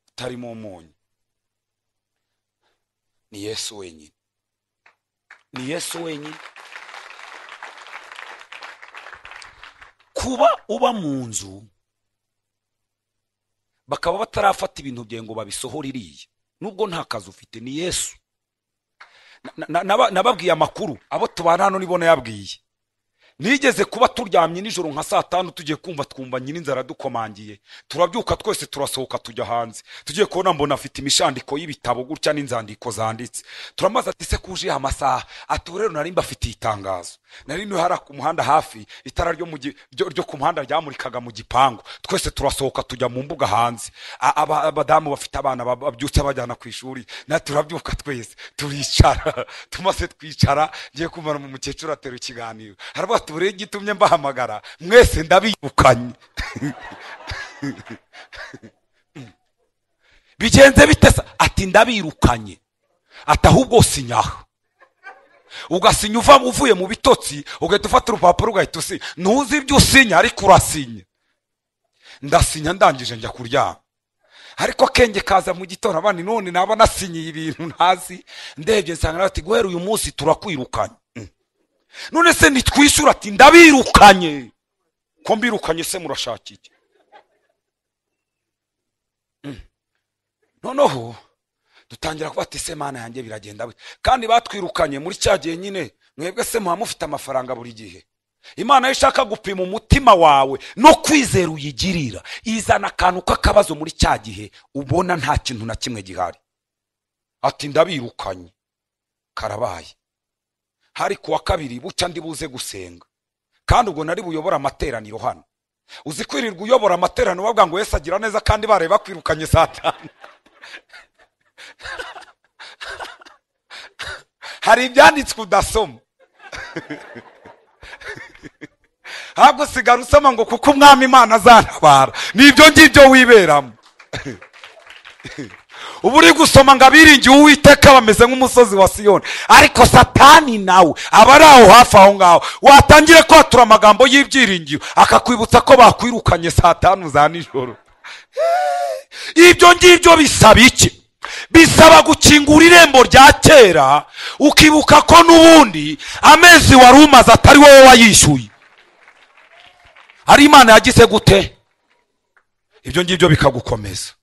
Utarimo umunyu. Ni Yesu wenyine, ni Yesu wenyine. kuba uba mu nzu bakaba batarafata ibintu bye ngo babisohore iriya, nubwo nta kazi ufite, ni Yesu. Nababwiye amakuru, abo tubana hano nibona yabwiye. Nigeze kuba turyamye nijoro nka 5 tugiye twumva nyine inzara dukomangiye, turabyuka twese turasohoka tujya hanze, tugiye kubona mbona afite imishandiko y'ibitabo gutya n'inzandiko zanditse. Turamaze ati se kuje amasaha, ati rero nari mbafitiye itangazo, nari no hara ku muhanda hafi, itara ryo ku muhanda ryamurikaga mu gipangu, twese turasohoka tujya mu mbuga hanze, abadamu bafite abana babyutse bajyana ku ishuri, na turabyuka twese turicara. Tumaze twicara, ngiye kumara mu mukecuru atera ikiganiro, haraba tubure gitumye mbahamagara, mwese ndabirukanye. Bigenze bitesa, ati ndabirukanye, ati ahubwo sinyaha. Ugasinya uvuye mu bitotsi, ugahita ufata urupapuro ugahita usinya. Ntuzi ibyo usinya ariko urasinya. Ndasinya ndangije njya kuryama. Ariko kenge kaza mu gitondo, abandi none naba nasinyiye ibintu ntazi, ndebye nsanga ati guhera uyu munsi turakwirukanye. None se nitwishyura, ati ndabirukanye. Ko mbirukanye se murashaka iki? Noneho dutangira kuba ati se Mana yanjye biragenda bite? Kandi batwirukanye muri cyagiye nyine, mwebwe se muha mufite amafaranga buri gihe. Imana ishaka gupima umutima wawe no kwizera uyigirira, izana akantu k'akabazo muri cyagihe ubona nta kintu na kimwe gihari. Ati ndabirukanye. Karabaye. Hari kuwa kabiri bucya ndi buze gusenga, kandi ubwo nari buyobora amateraniro hano. Uzi kwirirwa uyobora amateraniro bavuga ngo Yesu agira neza kandi bareba kwirukanye Satani. Hari ibyanditswe udasoma. Ntabwo sigara usoma ngo kuko umwami Imana azantabara, nibyo ngibyo wiberamo. Ubu uri gusoma ngo abiringiye Uwiteka bameze nk'umusozi wa Siyoni, ariko Satani nawe aba ari aho hafi aho ngaho. Watangire kwatura amagambo y'ibyiringiro akakwibutsa ko bakwirukanye Satani za nijoro. Ibyo ngibyo bisaba iki? Bisaba gukingura irembo rya kera, ukibuka ko n'ubundi amezi wari umaze atari wowe wayishyuye. Ari Imana yagize gute? Ibyo ngibyo bikagukomeza.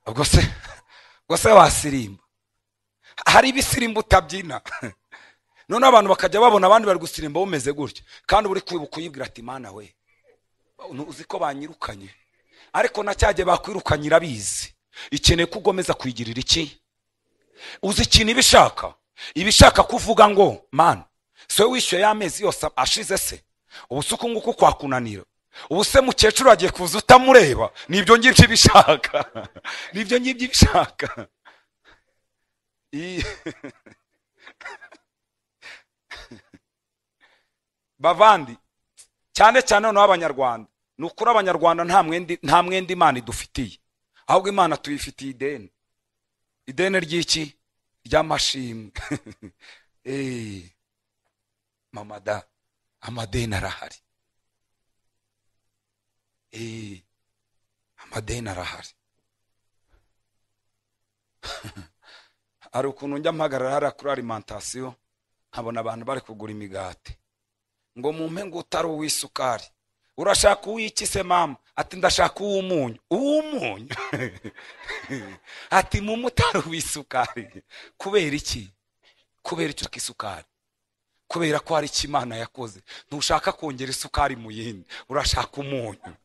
Ubwo se wasirimba. Hari ibisirimba utabyina. None abantu bakajya babona abandi bari gusirimba bumeze gutya, kandi uri kwibuka uyibwira ati Mana we, uzi ko banyirukanye, ariko na cyagiye bakwirukanye irabizi. Ikeneye kugomeza kwigirira iki? Uzi ikintu ibishaka kuvuga ngo Mana, so wishyuye y'amezi yose ashize se, ubu suko nguko kwakunanira, ubu se mukecuru agiye kuza utamureba. Nibyo ngibyo bishaka. Nibyo ngibyo bishaka. Bavandi cyane cyane no abanyarwanda, nukuri abanyarwanda nta mwenda Imana idufitiye, ahubwo Imana tuyifitiye ideni. Ideni ry'iki? Ry'amashimwe. Mamada, amadeni arahari. Amadeni arahari. Ari ukuntu njya mpagarara hariya kuri alimentation, nkabona abantu bari kugura imigati, ngo mumpe ngo utari uw'isukari. Urashaka uw'iki se mama? Ati ndashaka uw'umunyu. Uw'umunyu? Ati mumpe utari uw'isukari. Kubera iki? Kubera icyo isukari? Kubera ko hari icyo Imana yakoze. Ntushaka kongera isukari mu yindi, urashaka umunyu.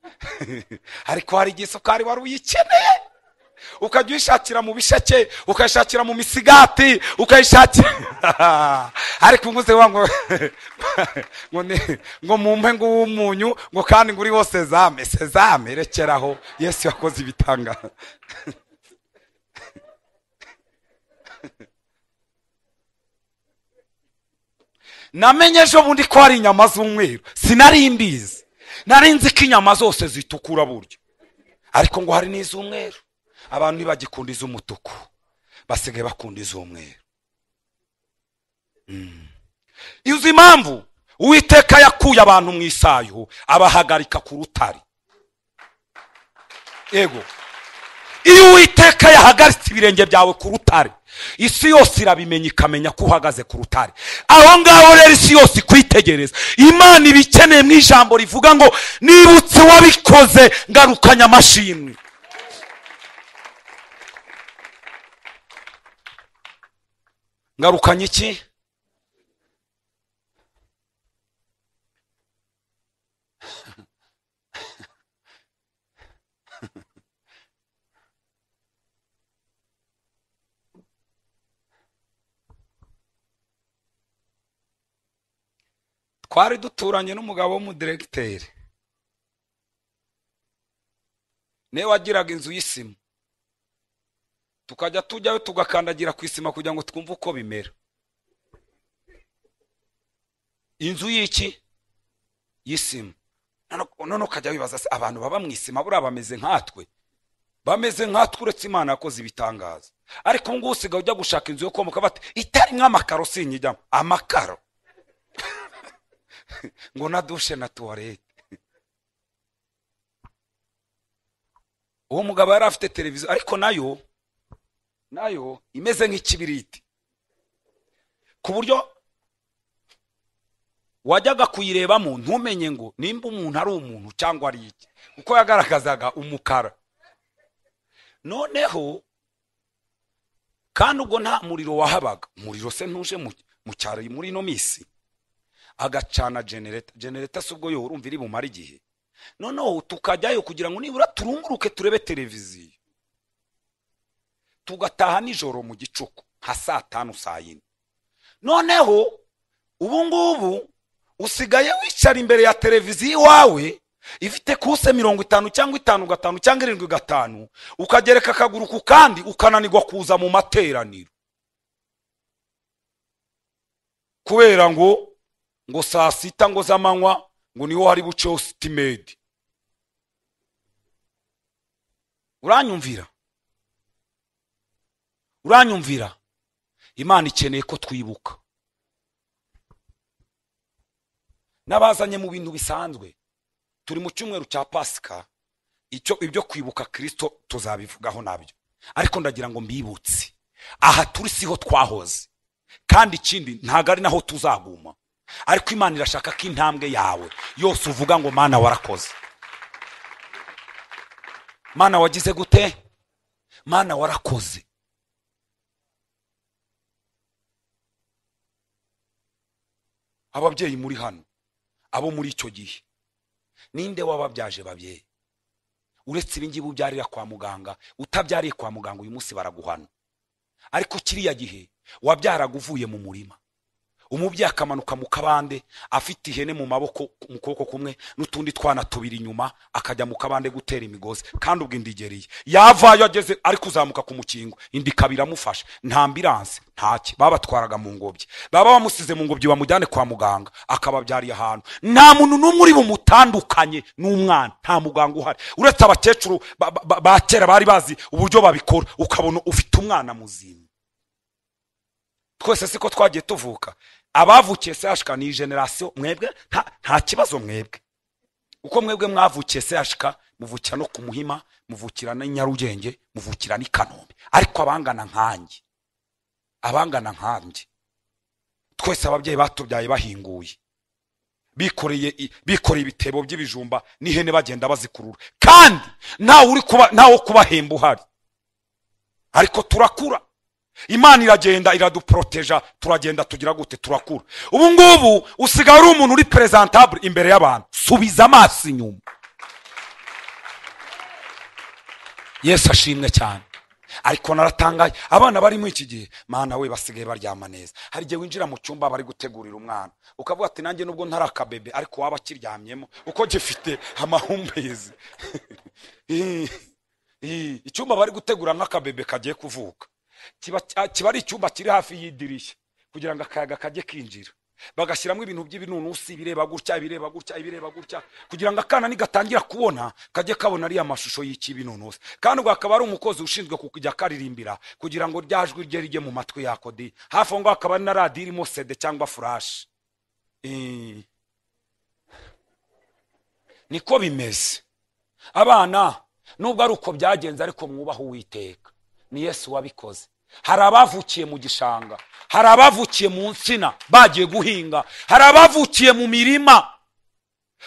Ariko hari igisukari wari uyikeneye, ukajya uyishakira mu bisheke, ukayishakira mu misigati, ukayishakira. Ariko nguze wango ngo mumpe ngo umunyu, ngo kandi nguri hose sezame rekeraho. Yesu yakoze ibitanga. Namenye ejo bundi ko hari inyama z'umweru, sinari mbizi. Nari nzi ko inyama zose zitukura buryo, ariko ngo hari n'iz'umweru. Abantu ntibagikunda iz'umutuku, basigaye bakunda iz'umweru. Izi impamvu Uwiteka yakuye abantu mu isayo abahagarika ku rutare. Ego, iyo Uwiteka yahagaritse ibirenge byawe ku rutare, isi yose irabimenya ikamenya ko uhagaze ku rutare. Aho ngaho rero isi yose ikwitegereza. Imana ibikeneye mu ijambo rivuga ngo nibutse wabikoze ngarukanya amashimwe. Ngarukanye iki? Twari duturanye n'umugabo w'umudiregiteri, niwe wagiraga inzu y'isima. Tukajya tujyayo tugakandagira ku isima kugira ngo twumve uko bimera. Inzu y'iki? Y'isima. None ukajya wibaza se abantu baba mu isima buriya bameze nkatwe? Bameze nkatwe uretse Imana yakoze ibitangaza. Ariko ngo usigaye ujya gushaka inzu yo komoka bati itari nk'amakaro sinyijyamo. Amakaro ngo na dushe na tuwarete. Uwo mugabo yari afite televiziyo ariko nayo imeze nk'ikibiriti, ku buryo wajyaga kuyirebamo ntumenye ngo nimba umuntu ari umuntu cyangwa ari iki, kuko yagaragazaga umukara. Noneho kandi ubwo nta muriro wahabaga. Umuriro se ntuje mu cyaro muri no misi, agacana generator se ubwo yo urumva iri bumara igihe. Noneho tukajyayo kugira ngo nibura turunguruke turebe televiziyo, tugataha nijoro mu gicuku nka saa 5 saa 4. Noneho ubu ngubu usigaye wicara imbere ya televiziyo wawe ifite kuse 50 cyangwa 55 cyangwa 75, ukagereka akaguru ku kandi ukananirwa kuza mu materaniro kubera ngo saa 6 ngo z'amanywa ngo niho hari buceho stimedi. Uranyumvira? Imana ikeneye ko twibuka. Nabazanye mu bintu bisanzwe, turi mu cyumweru cya Pasika, ibyo kwibuka Kristo tuzabivugaho nabyo, ariko ndagira ngo mbibutse aha turi siho twahoze, kandi ikindi ntago ari naho tuzaguma. Ariko Imana irashaka ko intambwe yawe yose uvuga ngo Mana warakoze. Mana wagize gute? Mana warakoze. Ababyeyi muri hano, abo muri icyo gihe, ninde wababyaje babyeyi? Uretse ibingibi ubyarira kwa muganga, utabyariye kwa muganga uyu munsi baraguhana. Ariko kiriya gihe wabyaraga uvuye mu murima, umubyeyi akamanuka mu kabande afite ihene mu maboko mu kuboko kumwe n'utundi twana tubiri inyuma, akajya mu kabande gutera imigozi. Kandi ubwo indigereye yavayo ageze ari kuzamuka ku mukingo, indi kabira mufasha, nta ambulance ntaki, babatwaraga mu ngobyi, baba bamusize mu ngobyi bamujyane kwa muganga, akababyariye ahantu. Nta muntu n'umwe uri bumutandukanye n'umwana, nta muganga uhari, uretse abakecuru ba kera bari bazi uburyo babikora, ukabona ufite umwana muzima. Twese siko twagiye tuvuka. Abavukiye CHK ni generation, mwebwe nta kibazo mwebwe, uko mwebwe mwavukiye CHK muvukira no ku Muhima, muvukira na Nyarugenge, muvukira ni Kanombe. Ariko abangana nkanjye twese ababyeyi batubyaye bahinguye, bikoreye ibitebo by'ibijumba n'ihene bagenda bazikurura, kandi ntawo kubahemba uhari. Ariko turakura, Imana iragenda iraduproteja, turagenda tugira gute, turakura. Ubu ngubu usigaye ari umuntu uri presentable imbere y'abantu. Subiza amaso inyuma. Yesu ashimwe cyane. Ariko naratangaye abana bari mu iki gihe, Mana we basigaye baryama neza. Hari gihe winjira mu cyumba bari gutegurira umwana, ukavuga ati nanjye nubwo ntari akabebe ariko waba kiryamyemo uko gifite amahumbezi. Icyumba bari gutegura nk'akabebe kagiye kuvuka, kiba ari icyumba kiri hafi y'idirishya kugira ngo akayaga kajye kinjira. Bagashyiramo ibintu by'ibinunusi bireba gutya kugira ngo akana nigatangira kubona kajye kabona ari amashusho y'ikibinunusi. Kandi ubwo akaba ari umukozi ushinzwe kujya karirimbira kugira ngo ryajwi rye rijye mu matwi yako di. Hafi ngo akaba ari na radio irimo CD cyangwa flash. Niko bimeze. Abana nubwo ari uko byagenze ariko mwubaha Uwiteka. Ni Yesu wabikoze. Hari abavukiye mu gishanga, hari abavukiye mu nsina bagiye guhinga, hari abavukiye mu mirima,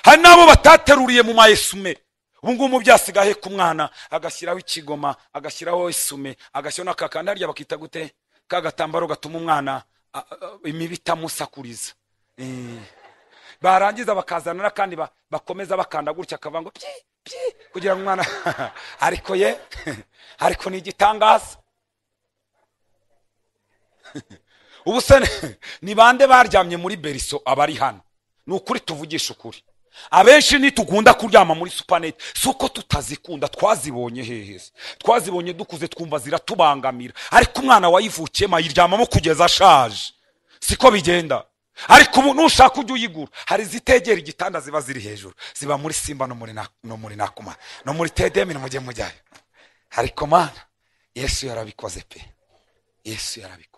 hari nabo batateruriye mu maesume. Ubu ngubu byasigaye ku mwana agashyiraho ikigoma, agashyiraho isume, agashyiraho n'akakanda harya bakita gute kagatambaro gatuma umwana imibi itamusakuriza. Barangiza bakazana kandi bakomeza bakanda gutya akava ngo kugira ngo umwana ariko ni igitangaza. Ubu se ni bande baryamye muri beriso abari hano? Ni ukuri tuvugisha ukuri. Abenshi nitugunda kuryama muri supanet suko tutazikunda, twazibonye heheze, twazibonye dukuze twumva ziratubangamira, ariko umwana wayivukiyemo ayiryamamo kugeza ashaje. Siko bigenda. Ariko ubu nushaka ujye uyigura, hari zitegera igitanda ziba ziri hejuru, ziba muri Simba no muri Nakuma no muri Tedemi mujye mujyayo. Ariko mana Yesu yarabikoze pe, Yesu yarabikoze.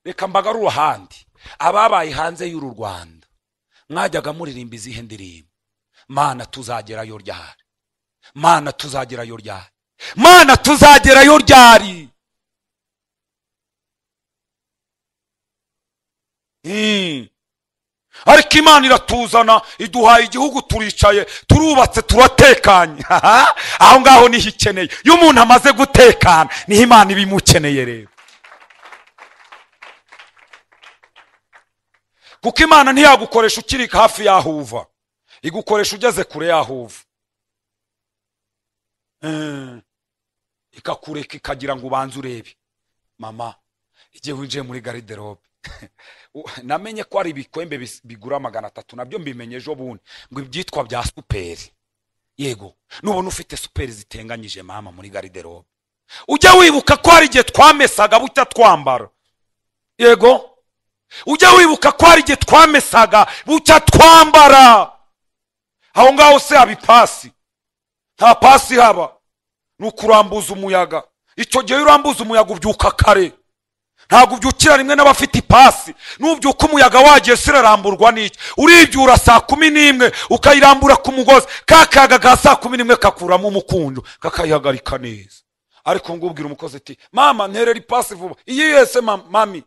Reka mbagarura handi ababaye hanze y'uru Rwanda, mwajyaga muririmba izihe ndirimbo? Mana tuzagerayo ryari? Mana tuzagerayo ryari? Mana tuzagerayo ryari? Ariko Imana iratuzana iduhaye igihugu, turicaye turubatse turatekanye. Aho ngaho niho ikeneye. Iyo umuntu amaze gutekana niho Imana ibimukeneye rero. Kuko Imana ntiyagukoresha ukiri hafi yahuva, igukoresha ugeze kure yahuva. Ikakureka ikagira ngo ubanze urebe. Mama igihe winjiye muri garderobe namenye ko ari ibikwembe bigura 300, nabyo mbimenye ejo bundi ngo ibyitwa bya superi. Yego nubona ufite superi zitenganyije mama muri garderobe, ujya wibuka ko ari igihe twamesaga bucya twambara. Yego ujya wibuka ko ari igihe twamesaga bucya twambara. Aho ngaho se abipasi nta pasi haba, nukurambuza umuyaga. Icyo gihe urambuza umuyaga ubyuka kare, ntabwo ubyukira rimwe n'abafite ipasi. Nubyuka umuyaga wagiye siraramburwa n'iki, uribyura saa 11 ukayirambura ku mugozi, kakaga ka saa 11 kakuramo umukundu kakayihagarika neza. Ariko ngubwira umukozi ati mama nterera ipasi vuba. Iyi yese mami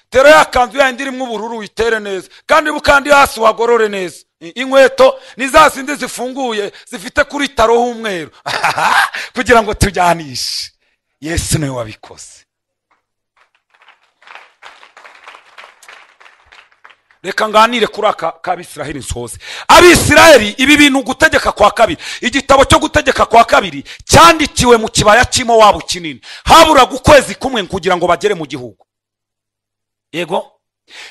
tera yakanzu ya ndiri mu bururu itere neza, kandi bukandi hasi wagorore neza. Inkweto nizasinde zifunguye zifite kuri taro h'umweru kugira ngo tujyanishe. Yesu niwe wabikoze. Reka nganire kuri Abisiraheli nsoze. Abisiraheli ibi bintu gutegeka kwa kabiri, igitabo cyo gutegeka kwa kabiri cyandikiwe mu kibaya cy'imo wabo kinini, habura gukwezi kumwe kugira ngo bagere mu gihugu. Yego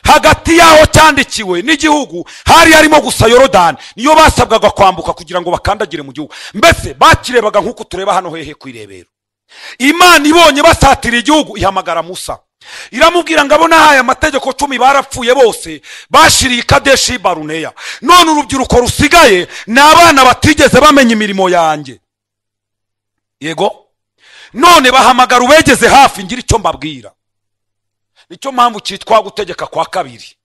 hagati yaho cyandikiwe n'igihugu hari harimo gusa Yorodani, niyo basabwaga kwambuka kugira ngo bakandagire mu gihugu. Mbese bakirebaga nkuko tureba hano hehe kwirebera. Imana ibonye basatira igihugu ihamagara Musa, iramubwira ngo abona haya amategeko 10 barapfuye bose, bashiriye Kadeshi Baruneya. None urubyiruko rusigaye n'abana batigeze bamenya imirimo yanjye. Yego none bahamagara ubegeze hafi ngira icyo mbabwira. Nicyo mpamvu cyitwa gutegeka kwa kabiri.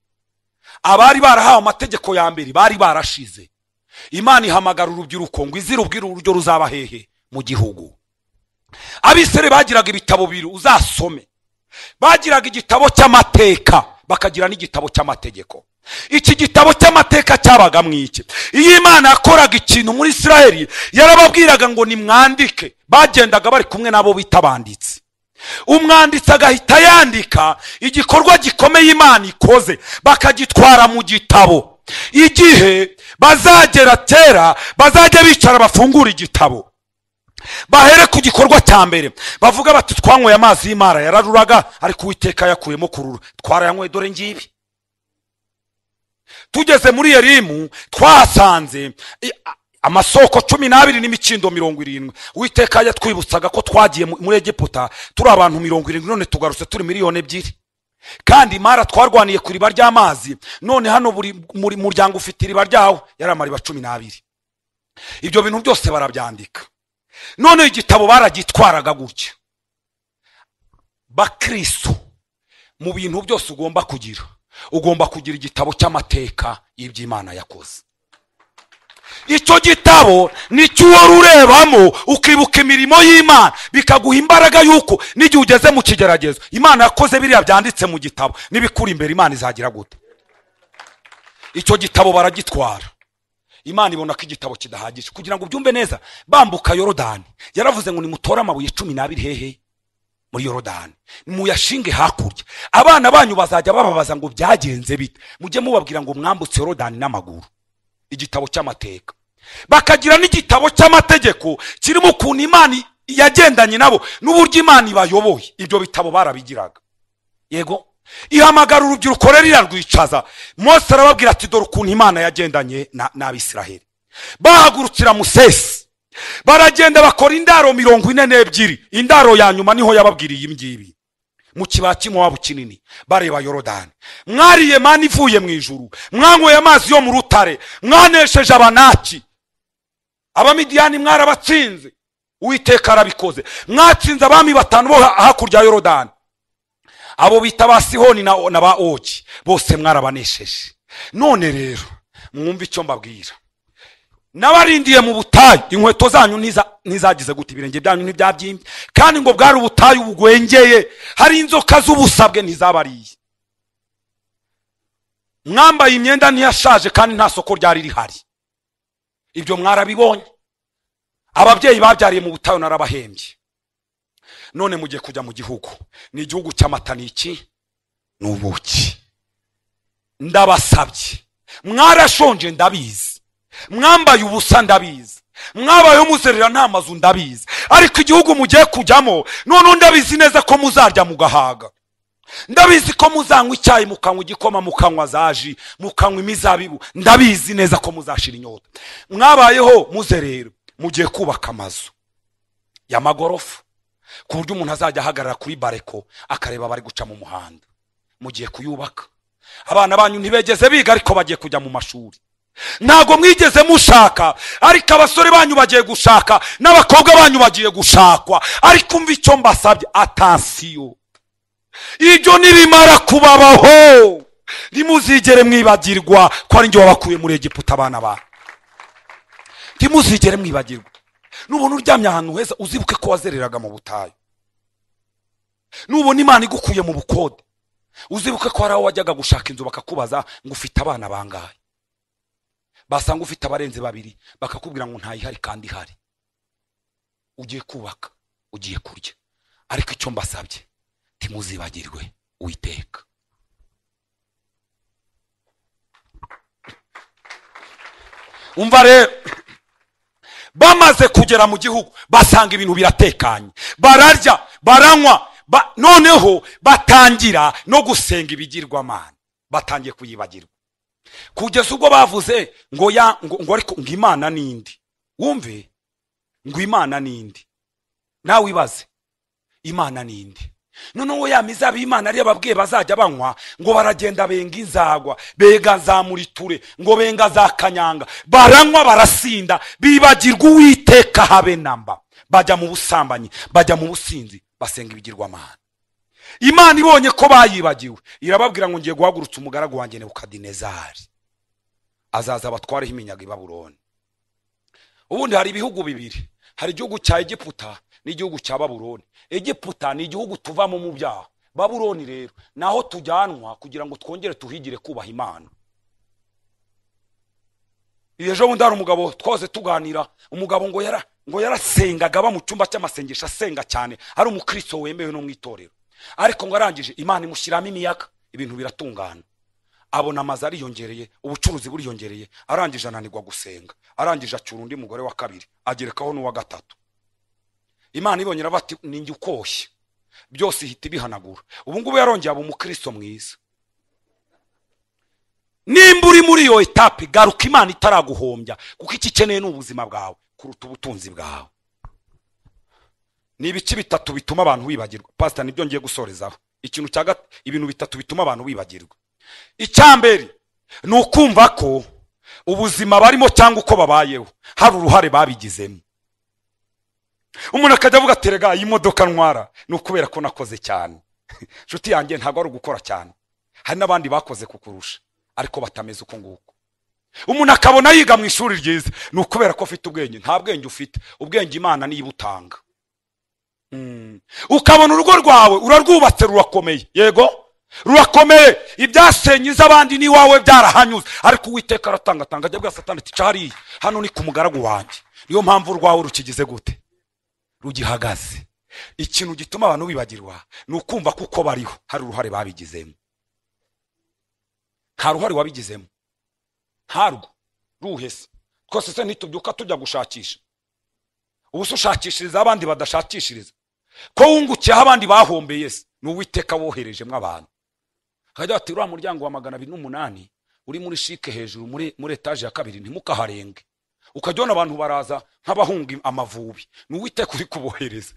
Abari barahawe amategeko ya mbere bari barashize. Imana ihamagara urubyiruko ngo izirubwira uburyo ruzaba hehe mu gihugu. Abisirayeli bagiraga ibitabo bibiri uzasome. Bagiraga igitabo cy'amateka, bakagira n'igitabo cy'amategeko. Iki gitabo cy'amateka cyabaga mwiki, iyo Imana yakoraga ikintu muri Isirayeli yarababwiraga ngo nimwandike. Bagendaga bari kumwe nabo bitabanditse. Umwanditsi agahita yandika igikorwa gikomeye Imana ikoze, bakagitwara mu gitabo. Igihe bazagera tera bazajya bicara bafungura igitabo, bahere ku gikorwa cya mbere bavuga bati twanyweye amazi y'Imana yararuraga, ariko Uwiteka yakuyemo kurura, twarayanywe dore ngibi. Tugeze muri Yerimu twahasanze amasoko 12 n'imikindo 70. Uwiteka yatwibutsaga ko twagiye muri Egiputa turi abantu 70, none tugarutse turi miliyoni 2. Kandi Imana twarwaniye kuri riba ry'amazi, none hano buri muryango ufite riba ryawo yaramari 12. Ibyo bintu byose barabyandika. None igitabo baragitwaraga gutya. Bakristo mu bintu byose ugomba kugira igitabo cy'amateka y'Imana yakoze. icyo gitabo nicyo uhora urebamo ukibuka imirimo y'Imana, bikaguha imbaraga yuko n'igihe ugeze mu kigeragezo Imana yakoze biriya byanditse mu gitabo n'ibikuri imbere Imana izagira gute. Icyo gitabo baragitwara. Imana ibona ko igitabo kidahagije kugira ngo ubyumve neza. Bambuka Yorodani yaravuze ngo nimutore amabuye 12 hehe muri Yorodani muyashinge hakurya, abana banyu bazajya bababaza ngo byagenze bite, mujye mubabwira ngo mwambutse Yorodani n'amaguru. Igitabo cy'amateka. Bakagira n'igitabo cy'amategeko kirimo ukuntu Imana yagendanye nabo n'uburyo Imana ibayoboye. Ibyo bitabo barabigiraga. Yego ihamagara urubyiruko rero rwicaza. Mose arababwira ati dore ukuntu Imana yagendanye n'Abisiraheli. Bahagurukira Musesi baragenda bakora indaro 42. Indaro ya nyuma niho yababwiriye imgibi mu kibaki mu wabo kinini bareba Yorodani. Mwariye mani ivuye mu ijuru, mwanyweye amazi yo mu rutare, mwanesheje Abanaki, Abamidiyani mwarabatsinze, Uwiteka arabikoze. Mwatsinze abami 5 bo hakurya Yorodani, abo bita ba Sihoni na ba Ogi, bose mwarabanesheje. None rero mwumva icyo mbabwira, nabarindiye mu butayu, inkweto zanyu ntizagize gute, ibirenge byanyu ntibyabyimbye, kandi ngo bwari ubutayu bugwengeye, hari inzoka z'ubusabwe ntizabariye. Mwambaye imyenda ntiyashaje kandi nta soko ryari rihari. Ibyo mwarabibonye. Ababyeyi babyariye mu butayu narabahembye. None mugiye kujya mu gihugu, ni igihugu cy'amata n'iki n'ubuki. Ndabasabye, mwarashonje ndabizi, mwambaye ubusa ndabizi, mwabayeho muzerera nta mazu ndabizi, ariko igihugu mugiye kujyamo none ndabizi neza ko muzarya mugahaga. Ndabizi ko muzanywa icyayi, mukanywa igikoma, mukanywa zaji, mukanywa imizabibu. Ndabizi neza ko muzashira inyota. Mwabayeho muzerera, mugiye kubaka amazu y'amagorofa ku buryo umuntu azajya ahagarara kuri bareko akareba bari guca mu muhanda. Mugiye kuyubaka. Abana banyu ntibegeze biga ariko bagiye kujya mu mashuri. Ntago mwigeze mushaka ariko abasore banyu bagiye gushaka, n'abakobwa banyu bagiye gushakwa. Ariko umva icyo mbasabye, attention, ibyo nibimara kubabaho ntimuzigere mwibagirwa ko ari njye wabakuye muri Egiputa. Abana ba ntimuzigere mwibagirwa. Nubona uryamye ahantu heza uzibuke ko wazereraga mu butayu. Nubona Imana igukuye mu bukode uzibuke ko hari aho wajyaga gushaka inzu bakakubaza ngo ufite abana bangahe, basanga ufite abarenze 2 bakakubwira ngo ntayihari kandi ihari. Ugiye kubaka, ugiye kurya, ariko icyo mbasabye ntimuzibagirwe Uwiteka. Umva rero, bamaze kugera mu gihugu basanga ibintu biratekanye, bararya baranywa, noneho batangira no gusenga ibigirwamana. Batangiye kuyibagirwa kugeza ubwo bavuze ngo ariko ngo Imana nindi. Wumve ngo Imana nindi, nawe ibaze Imana nindi. Noneho ya mizabi Imana ari yababwiye bazajya banywa, ngo baragenda benga inzagwa, bega za muriture, ngo benga za kanyanga, baranywa barasinda, bibagirwa Uwiteka habe namba. Bajya mu busambanyi, bajya mu businzi, basenga ibigirwamana. Imana ibonye ko bayibagiwe irababwira ngo ngiye guhagurutsa umugaragu wanjye Nebukadinezari, azaza abatwareho iminyago i Babuloni. Ubundi hari ibihugu bibiri, hari igihugu cya Egiputa n'igihugu cya Babuloni. Egiputa ni igihugu tuvamo mu byaha, Babuloni rero naho tujyanwa kugira ngo twongere tuhigire kubaha Imana. Ejo bundi hari umugabo twaze tuganira, umugabo ngo yarasengaga aba mu cyumba cy'amasengesho asenga cyane, ari umukristo wemewe no mu itorero, ariko ngo arangije Imana imushyiramo imiyaga, ibintu biratungana, abona amazi ariyongereye, ubucuruzi buriyongereye, arangije ananirwa gusenga, arangije acyura undi mugore wa 2 agerekaho n'uwa 3. Imana ibonyera bati ninjye ukoshye, byose ihita bihanagura. Ubu ngubu yarongeye aba umukristo mwiza. Nimba uri muri iyo etape, garuka Imana itaraguhombya, kuko iki keneye n'ubuzima bwawe kuruta ubutunzi bwawe. Ni ibiki 3 bituma abantu wibagirwa. Pastor nibyo ngiye gusorezaho. Ikintu cya ibintu 3 bituma abantu wibagirwa. Icyambere ni ukumva ko ubuzima barimo cyangwa uko babayeho hari uruhare babigizemo. Umuntu akajya avuga ati rega iyi modoka ntwara ni ukubera ko nakoze cyane. Nshuti yanjye ntabwo ari ugukora cyane, hari n'abandi bakoze kukurusha ariko batameze uko nguko. umuntu akabona yiga mu ishuri ryiza ni ukubera ko afite ubwenge. Nta bwenge ufite, ubwenge Imana niyo ibutanga. Ukabona urugo rwawe urarwubatse rurakomeye, yego rurakomeye, ibyasenyiza abandi ni wawe byarahanyuze, ariko Uwiteka aratangatanga ajya bwa Satani ati cari hano ni ku mugaragu wanjye. Niyo mpamvu urwawe rukigize gute? Rugihagaze. Ikintu gituma abantu bibagirwa ni ukumva kuko bariho hari uruhare babigizemo. Nta ruhare wabigizemo, ntarwo ruhese. Twese se nitubyuka tujya gushakisha, ubuso ushakishiriza abandi badashakishiriza, ko wungukiyeho abandi bahombeye se ni Uwiteka woherejemo abantu. Kajya ati uriya muryango wa 208 uri muri shike hejuru muri etage ya 2 ntimukaharenge. Ukajyona abantu baraza nk'abahunga amavubi, ni Uwiteka uri kubohereza.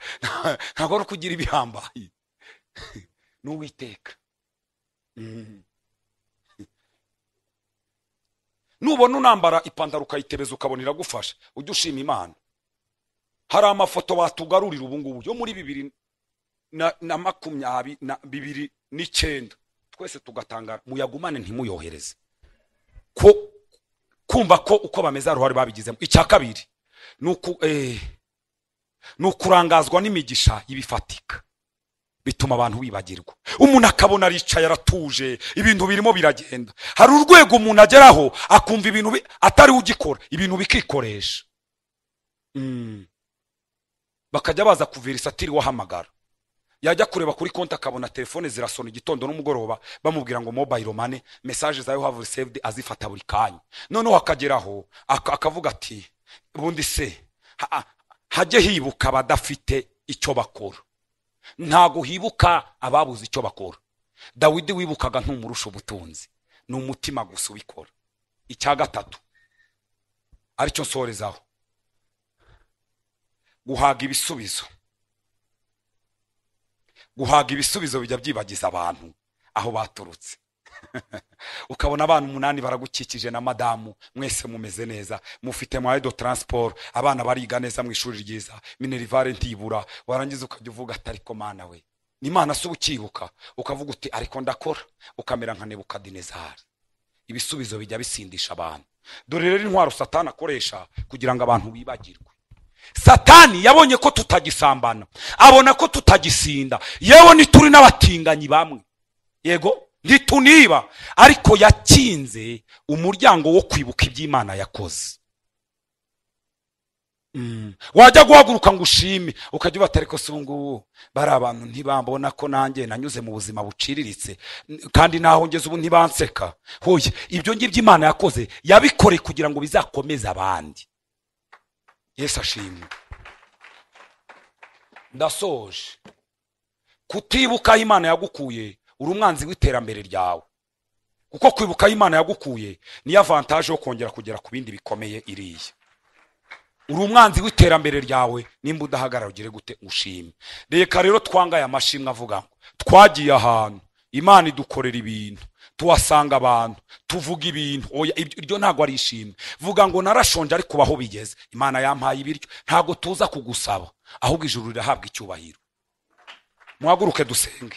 Ntabwo ari kugira ibihambaye, ni Uwiteka. Nubona unambara ipantaro ukayitebeza ukabona iragufasha, ujye ushima Imana. Hari amafoto batugarurira ubu ngubu yo muri 2029 twese tugatangara, muyagumane ntimuyohereze, ko kumva ko uko bameze aruhari babigizemo. Icya kabiri nukurangazwa n'imigisha yibifatika bituma abantu bibagirwa. Umuntu akabona aricaye aratuje, ibintu birimo biragenda. Hari urwego umuntu ageraho akumva ibintu atari ugikora, ibintu bikikoresha. Bakajya baza kuverisa atiri wahamagara, yajya kureba kuri konti akabona telefone zirasona igitondo n'umugoroba bamubwira ngo mobile money message zayo have received, azifata buri kanya. Noneho akageraho akavuga ati bundi se hajye hibuka abadafite icyo bakora, ntago hibuka ababuze icyo bakora. Dawidi wibukaga ntumurusha ubutunzi, ni umutima gusa ubikora. Icya gatatu aricyo nsorezaho, guhaga ibisubizo. Guhaga ibisubizo bijya byibagiza abantu aho baturutse. Ukabona abantu 8 baragukikije na madamu, mwese mumeze neza, mufite moyen de transport, abana bariga neza mu ishuri ryiza, minerivare ntibura, warangiza ukajya uvuga atari ko Mana we ni Imana se ukibuka, ukavuga uti ariko ndakora, ukamera nka Nebukadinezari. Ibisubizo bijya bisindisha abantu. Dore rero intwaro Satani akoresha kugira ngo abantu bibagirwe. Satani yabonye ko tutagisambana, abona ko tutagisinda, yewe ni turi n'abatinganyi bamwe, yego ntituniba, ariko yakinze umuryango wo kwibuka iby'Imana yakoze. Wajya guhaguruka ngo ushime, ukajya ubatari ko sungu bari abantu ntibambona ko nanjye nanyuze mu buzima buciriritse, kandi naho ngeze ubu ntibanseka. Hoye ibyo ngibyo Imana yakoze yabikore kugira ngo bizakomeze abandi. Yesu ashimwe. Ndasoje. Kutibuka Imana yagukuye uri umwanzi w'iterambere ryawe, kuko kwibuka Imana yagukuye ni avantage yo kongera kugera ku bindi bikomeye iriye. Uri umwanzi w'iterambere ryawe nimba udahagarara ugire gute ushime. Reka rero twangaye amashimwe avuga ngo twagiye ahantu Imana idukorera ibintu, tuwasanga abantu, tuvuga ibintu, oya iryo ntago ari ishimwe. Vuga ngo narashonje ariko baho bigeze, Imana yampaye ibiryo, ntago tuza kugusaba, ahubwo ijuru rirahabwa icyubahiro. Muhaguruke dusenge.